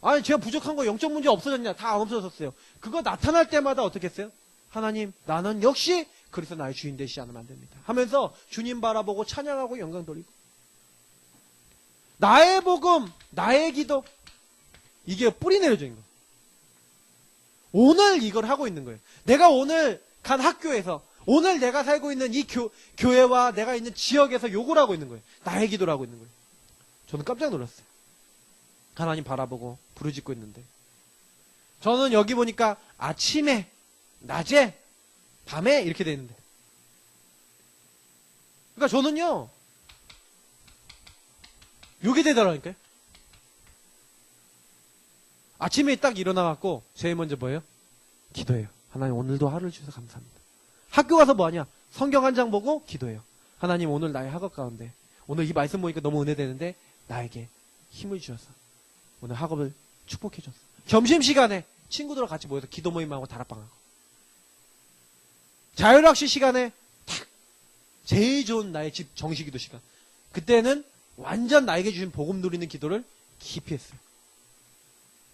아니, 제가 부족한 거 영적 문제 없어졌냐? 다 안 없어졌어요. 그거 나타날 때마다 어떻게 했어요? 하나님, 나는 역시 그리스도 나의 주인 되시지 않으면 안 됩니다. 하면서 주님 바라보고 찬양하고 영광 돌리고. 나의 복음, 나의 기도. 이게 뿌리 내려진 거예요. 오늘 이걸 하고 있는 거예요. 내가 오늘 간 학교에서, 오늘 내가 살고 있는 이 교회와 내가 있는 지역에서 요걸 하고 있는 거예요. 나의 기도를 하고 있는 거예요. 저는 깜짝 놀랐어요. 하나님 바라보고 부르짖고 있는데. 저는 여기 보니까 아침에, 낮에, 밤에 이렇게 돼 있는데. 그러니까 저는요, 요게 되더라니까요. 아침에 딱 일어나갖고 제일 먼저 뭐예요? 기도해요. 하나님 오늘도 하루를 주셔서 감사합니다. 학교 가서 뭐하냐? 성경 한 장 보고 기도해요. 하나님 오늘 나의 학업 가운데 오늘 이 말씀 보니까 너무 은혜되는데 나에게 힘을 주셔서 오늘 학업을 축복해 줬어. 점심시간에 친구들과 같이 모여서 기도 모임하고 다락방하고, 자율학습 시간에 탁 제일 좋은 나의 집 정시기도 시간, 그때는 완전 나에게 주신 복음 누리는 기도를 깊이 했어요.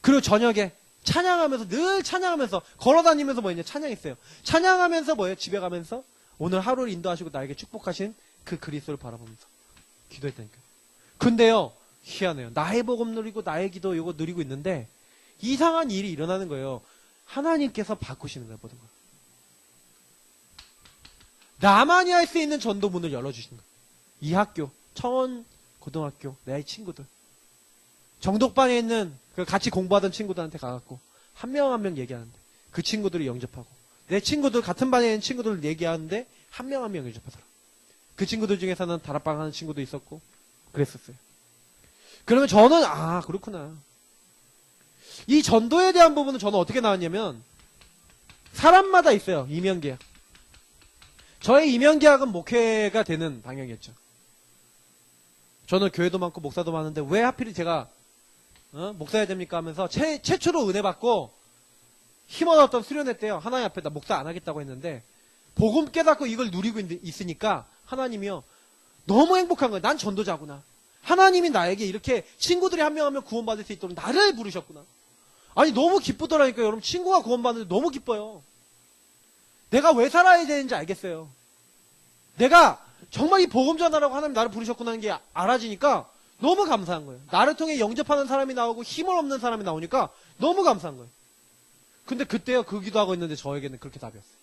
그리고 저녁에 찬양하면서, 늘 찬양하면서, 걸어다니면서 뭐였냐? 찬양했어요. 찬양하면서 뭐예요? 집에 가면서 오늘 하루를 인도하시고 나에게 축복하신 그 그리스도를 바라보면서 기도했다니까요. 근데요, 희한해요. 나의 복음 누리고 나의 기도 이거 누리고 있는데 이상한 일이 일어나는 거예요. 하나님께서 바꾸시는 거예요, 모든 걸. 나만이 할 수 있는 전도문을 열어주시는 거예요. 이 학교, 청원 고등학교, 내 친구들. 정독반에 있는 같이 공부하던 친구들한테 가갖고 한 명 한 명 얘기하는데 그 친구들이 영접하고, 내 친구들 같은 반에 있는 친구들 얘기하는데 한 명 한 명 영접하더라. 그 친구들 중에서는 다락방 하는 친구도 있었고 그랬었어요. 그러면 저는 그렇구나. 이 전도에 대한 부분은 저는 어떻게 나왔냐면, 사람마다 있어요. 이면계약. 저의 이면계약은 목회가 되는 방향이었죠. 저는 교회도 많고 목사도 많은데 왜 하필 제가 목사해야 됩니까 하면서 최초로 은혜 받고 힘 얻었던 수련회 때요, 하나님 앞에 나 목사 안 하겠다고 했는데 복음 깨닫고 이걸 누리고 있으니까 하나님이요 너무 행복한 거예요. 난 전도자구나. 하나님이 나에게 이렇게 친구들이 한 명 한 명 구원받을 수 있도록 나를 부르셨구나. 아니 너무 기쁘더라니까요. 여러분, 친구가 구원받는데 너무 기뻐요. 내가 왜 살아야 되는지 알겠어요. 내가 정말 이 복음 전하라고 하나님 나를 부르셨구나 하는 게 알아지니까 너무 감사한 거예요. 나를 통해 영접하는 사람이 나오고 힘을 없는 사람이 나오니까 너무 감사한 거예요. 근데 그때요, 그 기도하고 있는데 저에게는 그렇게 답이었어요.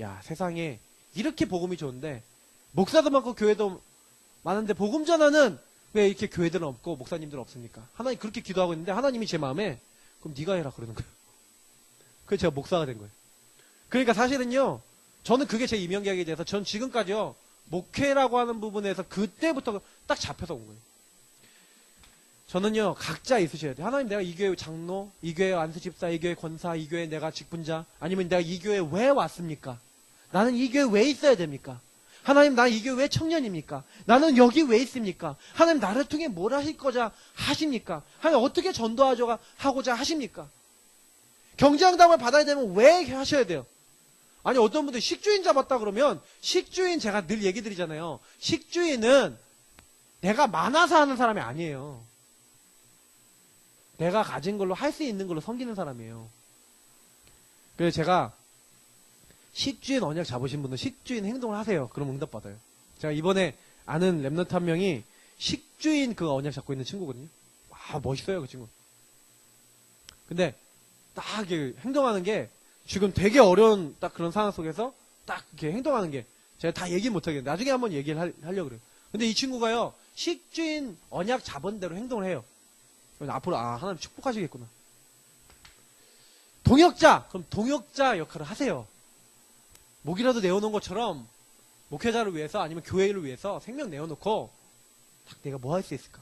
야, 세상에 이렇게 복음이 좋은데 목사도 많고 교회도 많은데 복음 전하는 왜 이렇게 교회들은 없고 목사님들은 없습니까? 하나님 그렇게 기도하고 있는데 하나님이 제 마음에 그럼 네가 해라 그러는 거예요. 그래서 제가 목사가 된 거예요. 그러니까 사실은요, 저는 그게 제 이면계약에 대해서 전 지금까지요 목회라고 하는 부분에서 그때부터 딱 잡혀서 온 거예요. 저는요, 각자 있으셔야 돼요. 하나님, 내가 이 교회 장로, 이 교회 안수집사, 이 교회 권사, 이 교회 내가 직분자, 아니면 내가 이 교회 왜 왔습니까? 나는 이 교회 왜 있어야 됩니까? 하나님, 나 이 교회 왜 청년입니까? 나는 여기 왜 있습니까? 하나님, 나를 통해 뭘 하실 거자 하십니까? 하나님, 어떻게 전도하고자 하십니까? 경제양담을 받아야 되면 왜 하셔야 돼요? 아니, 어떤 분들 식주인 잡았다 그러면, 식주인 제가 늘 얘기 드리잖아요. 식주인은 내가 많아서 하는 사람이 아니에요. 내가 가진 걸로 할 수 있는 걸로 섬기는 사람이에요. 그래서 제가 식주인 언약 잡으신 분은 식주인 행동을 하세요. 그럼 응답받아요. 제가 이번에 아는 랩런트 한 명이 식주인 그 언약 잡고 있는 친구거든요. 와, 멋있어요, 그 친구. 근데 딱 이렇게 행동하는 게 지금 되게 어려운 딱 그런 상황 속에서 딱 이렇게 행동하는 게 제가 다 얘기 못 하겠는데 나중에 한번 얘기를 하려고 그래요. 근데 이 친구가요, 식주인 언약 잡은 대로 행동을 해요. 그래서 앞으로 하나님 축복하시겠구나. 동역자, 그럼 동역자 역할을 하세요. 목이라도 내어놓은 것처럼 목회자를 위해서 아니면 교회를 위해서 생명 내어놓고 내가 뭐 할 수 있을까?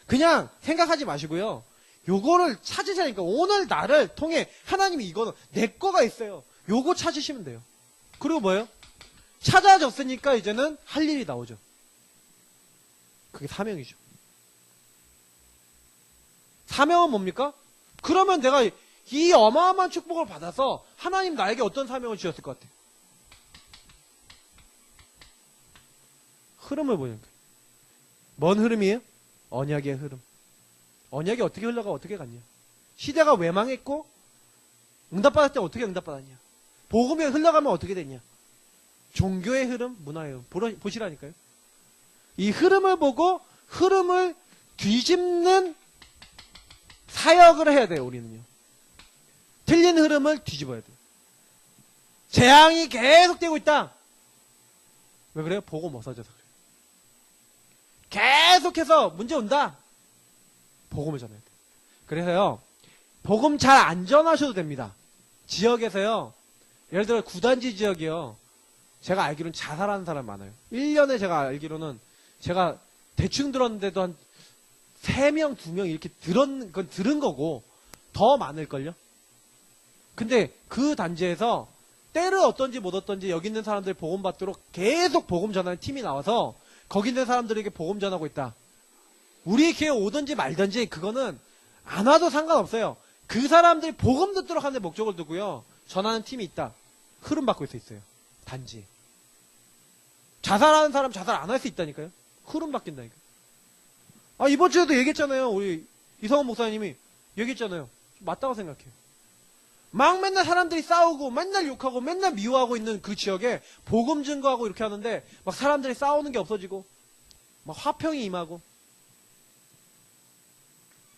그냥 생각하지 마시고요. 요거를 찾으시니까 오늘 나를 통해 하나님이 이거는 내 거가 있어요. 요거 찾으시면 돼요. 그리고 뭐예요? 찾아졌으니까 이제는 할 일이 나오죠. 그게 사명이죠. 사명은 뭡니까? 그러면 내가 이 어마어마한 축복을 받아서 하나님 나에게 어떤 사명을 주셨을 것 같아요? 흐름을 보는 거예요. 뭔 흐름이에요? 언약의 흐름. 언약이 어떻게 흘러가 어떻게 갔냐? 시대가 왜 망했고 응답받을 때 어떻게 응답받았냐? 복음이 흘러가면 어떻게 됐냐? 종교의 흐름, 문화의 흐름. 보시라니까요. 이 흐름을 보고 흐름을 뒤집는 사역을 해야 돼요, 우리는요. 틀린 흐름을 뒤집어야 돼요. 재앙이 계속되고 있다. 왜 그래요? 복음 없어져서 그래요. 계속해서 문제 온다. 복음을 전해야 돼요. 그래서요, 복음 잘 안 전하셔도 됩니다. 지역에서요, 예를 들어 구단지 지역이요, 제가 알기로는 자살하는 사람 많아요. 1년에 제가 알기로는 제가 대충 들었는데도 한 3명, 2명 이렇게 들은 거고 더 많을걸요? 근데 그 단지에서 때를 어떤지 못 어떤지 여기 있는 사람들 복음 받도록 계속 복음 전하는 팀이 나와서 거기 있는 사람들에게 복음 전하고 있다. 우리 교회 오든지 말든지 그거는 안 와도 상관없어요. 그 사람들이 복음 듣도록 하는 데 목적을 두고요. 전하는 팀이 있다. 흐름 받고 있어요. 단지. 자살하는 사람 자살 안 할 수 있다니까요. 흐름 바뀐다니까요. 아, 이번 주에도 얘기했잖아요. 우리 이성원 목사님이 얘기했잖아요. 맞다고 생각해요. 막 맨날 사람들이 싸우고 맨날 욕하고 맨날 미워하고 있는 그 지역에 복음 증거하고 이렇게 하는데 막 사람들이 싸우는 게 없어지고 막 화평이 임하고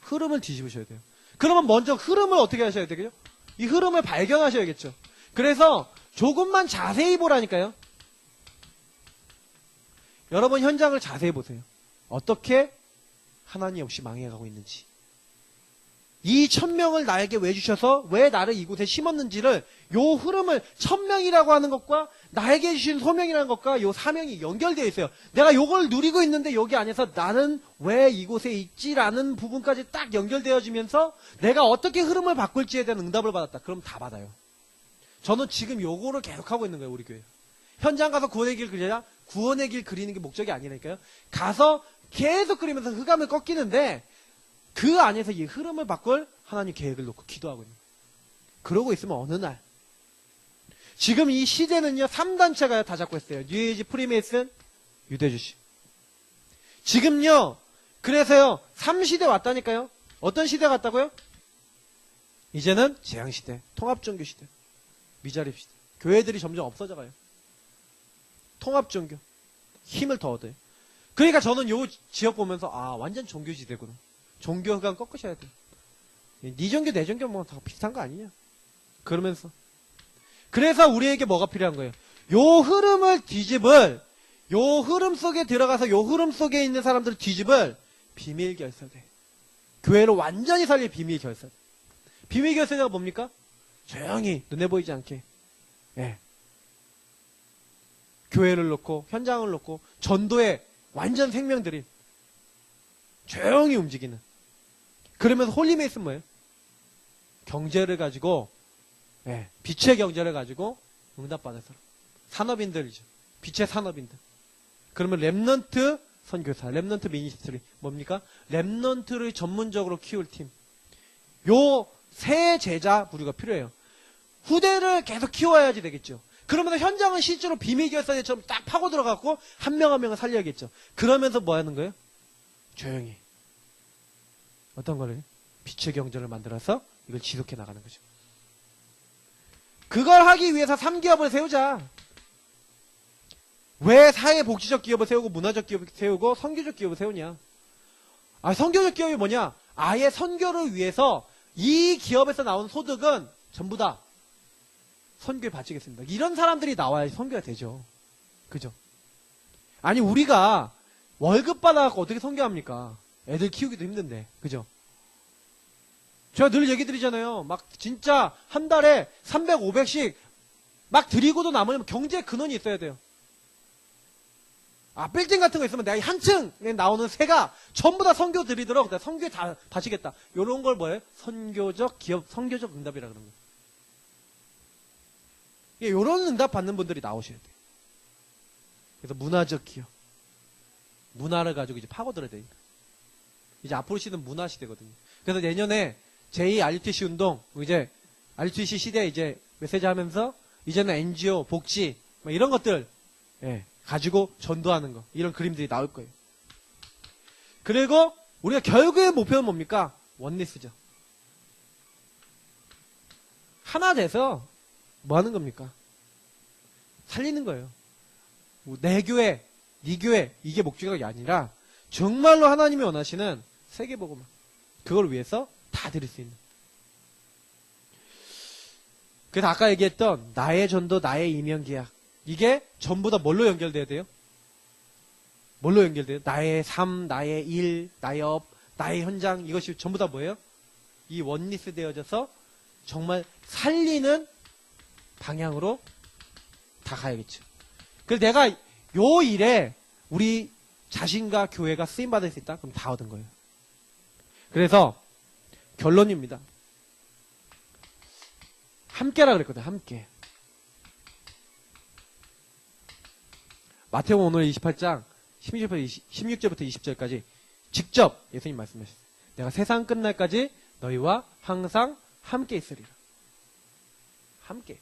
흐름을 뒤집으셔야 돼요. 그러면 먼저 흐름을 어떻게 하셔야 되겠죠? 이 흐름을 발견하셔야겠죠. 그래서 조금만 자세히 보라니까요. 여러분 현장을 자세히 보세요. 어떻게 하나님 없이 망해가고 있는지. 이 1000명을 나에게 왜 주셔서 왜 나를 이곳에 심었는지를 요 흐름을 1000명이라고 하는 것과 나에게 주신 소명이라는 것과 요 사명이 연결되어 있어요. 내가 요걸 누리고 있는데 여기 안에서 나는 왜 이곳에 있지라는 부분까지 딱 연결되어지면서 내가 어떻게 흐름을 바꿀지에 대한 응답을 받았다. 그럼 다 받아요. 저는 지금 요거를 계속하고 있는 거예요. 우리 교회. 현장 가서 구원의 길 그리자. 구원의 길 그리는 게 목적이 아니라니까요. 가서 계속 그리면서 흑암을 꺾이는데 그 안에서 이 흐름을 바꿀 하나님 계획을 놓고 기도하고 있는 거예요. 그러고 있으면 어느 날 지금 이 시대는요 3단체가 다 잡고 있어요. 뉴에이지, 프리메이슨, 유대주식. 지금요 그래서요 3시대 왔다니까요. 어떤 시대 같다고요? 이제는 재앙시대, 통합종교시대, 미자립시대. 교회들이 점점 없어져가요. 통합종교. 힘을 더 얻어요. 그러니까 저는 요 지역 보면서 아 완전 종교시대구나. 종교 흑암 꺾으셔야 돼요. 네 종교 내 종교 뭐 다 비슷한 거 아니냐. 그러면서 그래서 우리에게 뭐가 필요한 거예요. 요 흐름을 뒤집을 요 흐름 속에 들어가서 요 흐름 속에 있는 사람들을 뒤집을 비밀 결사대. 교회를 완전히 살릴 비밀 결사대. 비밀 결사대가 뭡니까? 조용히 눈에 보이지 않게 예. 교회를 놓고 현장을 놓고 전도에 완전 생명들이 조용히 움직이는. 그러면서 홀리메이스는 뭐예요? 경제를 가지고 예, 빛의 경제를 가지고 응답받을 사람. 산업인들이죠. 빛의 산업인들. 그러면 렘넌트 선교사, 렘넌트 미니스트리 뭡니까? 렘넌트를 전문적으로 키울 팀. 요 세 제자 부류가 필요해요. 후대를 계속 키워야지 되겠죠. 그러면서 현장은 실제로 비밀결사대처럼 딱 파고 들어가고 한 명 한 명을 살려야겠죠. 그러면서 뭐 하는 거예요? 조용히. 어떤 거를? 빛의 경제를 만들어서 이걸 지속해 나가는 거죠. 그걸 하기 위해서 3기업을 세우자. 왜 사회복지적 기업을 세우고 문화적 기업을 세우고 선교적 기업을 세우냐. 아, 선교적 기업이 뭐냐? 아예 선교를 위해서 이 기업에서 나온 소득은 전부 다 선교에 바치겠습니다. 이런 사람들이 나와야 선교가 되죠. 그죠? 아니 우리가 월급 받아갖고 어떻게 선교합니까? 애들 키우기도 힘든데. 그죠? 제가 늘 얘기 드리잖아요. 막 진짜 한 달에 300, 500씩 막 드리고도 남으려면 경제 근원이 있어야 돼요. 아, 빌딩 같은 거 있으면 내가 한 층에 나오는 새가 전부 다 선교 드리도록 내가 선교에 다 바치겠다. 요런 걸 뭐예요? 선교적 기업, 선교적 응답이라 그러는 거예요. 예, 요런 응답 받는 분들이 나오셔야 돼요. 그래서 문화적 기업. 문화를 가지고 이제 파고들어야 되니까. 이제 앞으로 시대는 문화 시대거든요. 그래서 내년에 제2 RUTC 운동, 이제 RUTC 시대에 이제 메시지 하면서 이제는 NGO, 복지, 뭐 이런 것들, 예, 가지고 전도하는 거. 이런 그림들이 나올 거예요. 그리고 우리가 결국의 목표는 뭡니까? 원리스죠. 하나 돼서 뭐 하는 겁니까? 살리는 거예요. 내 교회, 네 교회, 이게 목적이 아니라 정말로 하나님이 원하시는 세계복음화. 그걸 위해서 다 드릴 수 있는. 그래서 아까 얘기했던 나의 전도, 나의 이명계약. 이게 전부 다 뭘로 연결돼야 돼요? 뭘로 연결돼요? 나의 삶, 나의 일, 나의 업, 나의 현장. 이것이 전부 다 뭐예요? 이 원리스 되어져서 정말 살리는 방향으로 다 가야겠죠. 그래서 내가 요 일에 우리 자신과 교회가 쓰임받을 수 있다? 그럼 다 얻은 거예요. 그래서 결론입니다. 함께라 그랬거든요. 함께. 마태복음 오늘 28장 16절부터 20절까지 직접 예수님 말씀하셨어요. 내가 세상 끝날까지 너희와 항상 함께 있으리라. 함께.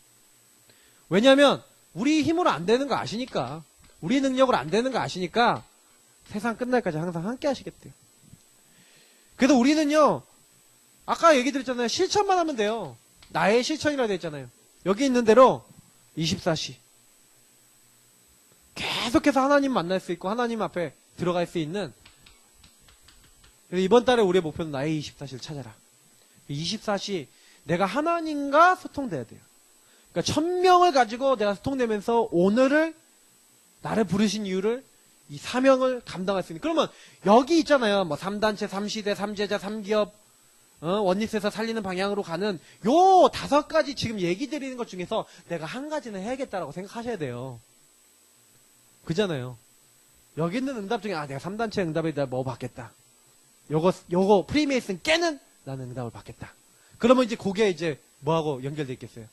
왜냐하면 우리 힘으로 안 되는 거 아시니까, 우리 능력으로 안 되는 거 아시니까 세상 끝날까지 항상 함께 하시겠대요. 그래서 우리는요, 아까 얘기 드렸잖아요. 실천만 하면 돼요. 나의 실천이라고 되어 있잖아요. 여기 있는 대로 24시 계속해서 하나님 만날 수 있고 하나님 앞에 들어갈 수 있는. 그래서 이번 달에 우리의 목표는 나의 24시를 찾아라. 24시 내가 하나님과 소통돼야 돼요. 그러니까 1000명을 가지고 내가 소통되면서 오늘을 나를 부르신 이유를 이 사명을 감당할 수 있는. 그러면 여기 있잖아요. 뭐 3단체, 3시대, 3제자, 3기업, 원리스에서 살리는 방향으로 가는 요 5가지 지금 얘기 드리는 것 중에서 내가 한 가지는 해야겠다라고 생각하셔야 돼요. 그잖아요. 여기 있는 응답 중에 내가 3단체 응답에 내가 뭐 받겠다. 요거 프리메이슨 깨는 나는 응답을 받겠다. 그러면 이제 그게 이제 뭐하고 연결돼 있겠어요?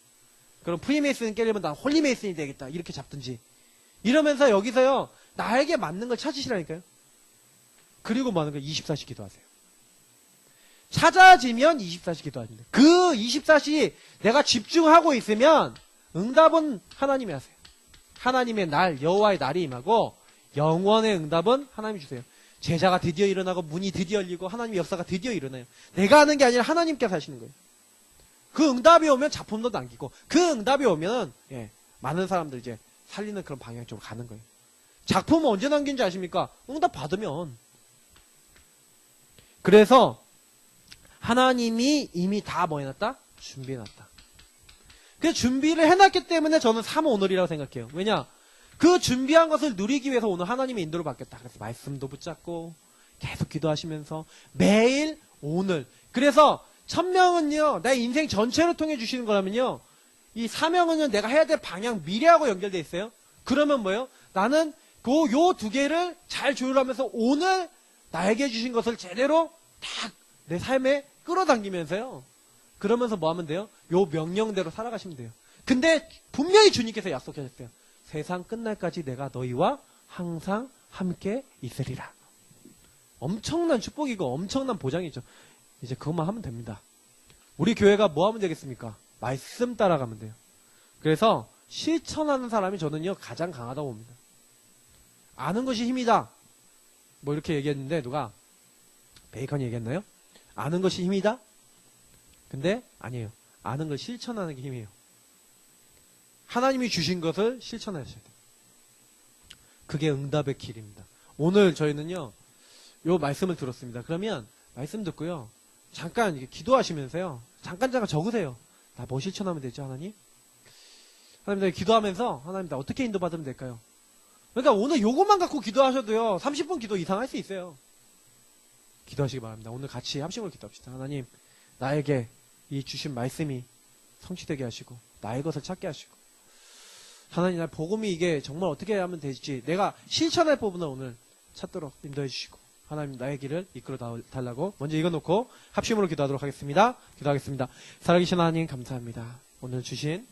그럼 프리메이슨 깨려면 난 홀리메이슨이 되겠다. 이렇게 잡든지. 이러면서 여기서요. 나에게 맞는 걸 찾으시라니까요. 그리고 뭐 하는 거예요? 24시 기도하세요. 찾아지면 24시 기도하십니다. 그 24시 내가 집중하고 있으면 응답은 하나님이 하세요. 하나님의 날, 여호와의 날이 임하고 영원의 응답은 하나님이 주세요. 제자가 드디어 일어나고 문이 드디어 열리고 하나님의 역사가 드디어 일어나요. 내가 하는 게 아니라 하나님께서 하시는 거예요. 그 응답이 오면 작품도 남기고 그 응답이 오면 많은 사람들 이제 살리는 그런 방향 쪽으로 가는 거예요. 작품은 언제 남긴지 아십니까? 응답 받으면. 그래서 하나님이 이미 다 뭐 해놨다? 준비해놨다. 그 준비를 해놨기 때문에 저는 3 오늘이라고 생각해요. 왜냐? 그 준비한 것을 누리기 위해서 오늘 하나님의 인도를 받겠다. 그래서 말씀도 붙잡고 계속 기도하시면서 매일 오늘. 그래서 1000명은요. 내 인생 전체를 통해 주시는 거라면요. 이 사명은요. 내가 해야 될 방향 미래하고 연결돼 있어요. 그러면 뭐예요? 나는 요 2개를 잘 조율하면서 오늘 나에게 주신 것을 제대로 딱 내 삶에 끌어당기면서요. 그러면서 뭐 하면 돼요? 요 명령대로 살아가시면 돼요. 근데 분명히 주님께서 약속하셨어요. 세상 끝날까지 내가 너희와 항상 함께 있으리라. 엄청난 축복이고 엄청난 보장이죠. 이제 그것만 하면 됩니다. 우리 교회가 뭐 하면 되겠습니까? 말씀 따라가면 돼요. 그래서 실천하는 사람이 저는요 가장 강하다고 봅니다. 아는 것이 힘이다. 뭐 이렇게 얘기했는데 누가 베이컨이 얘기했나요? 아는 것이 힘이다? 근데 아니에요. 아는 걸 실천하는 게 힘이에요. 하나님이 주신 것을 실천하셔야 돼요. 그게 응답의 길입니다. 오늘 저희는요. 요 말씀을 들었습니다. 그러면 말씀 듣고요. 잠깐 기도하시면서요. 잠깐 적으세요. 나 뭐 실천하면 되죠, 하나님? 하나님, 내가 기도하면서 하나님 나 어떻게 인도받으면 될까요? 그러니까 오늘 요것만 갖고 기도하셔도요. 30분 기도 이상 할 수 있어요. 기도하시기 바랍니다. 오늘 같이 합심으로 기도합시다. 하나님, 나에게 이 주신 말씀이 성취되게 하시고 나의 것을 찾게 하시고 하나님 나 복음이 이게 정말 어떻게 하면 되지 내가 실천할 부분을 오늘 찾도록 인도해 주시고 하나님 나의 길을 이끌어 달라고 먼저 읽어놓고 합심으로 기도하도록 하겠습니다. 기도하겠습니다. 살아계신 하나님 감사합니다. 오늘 주신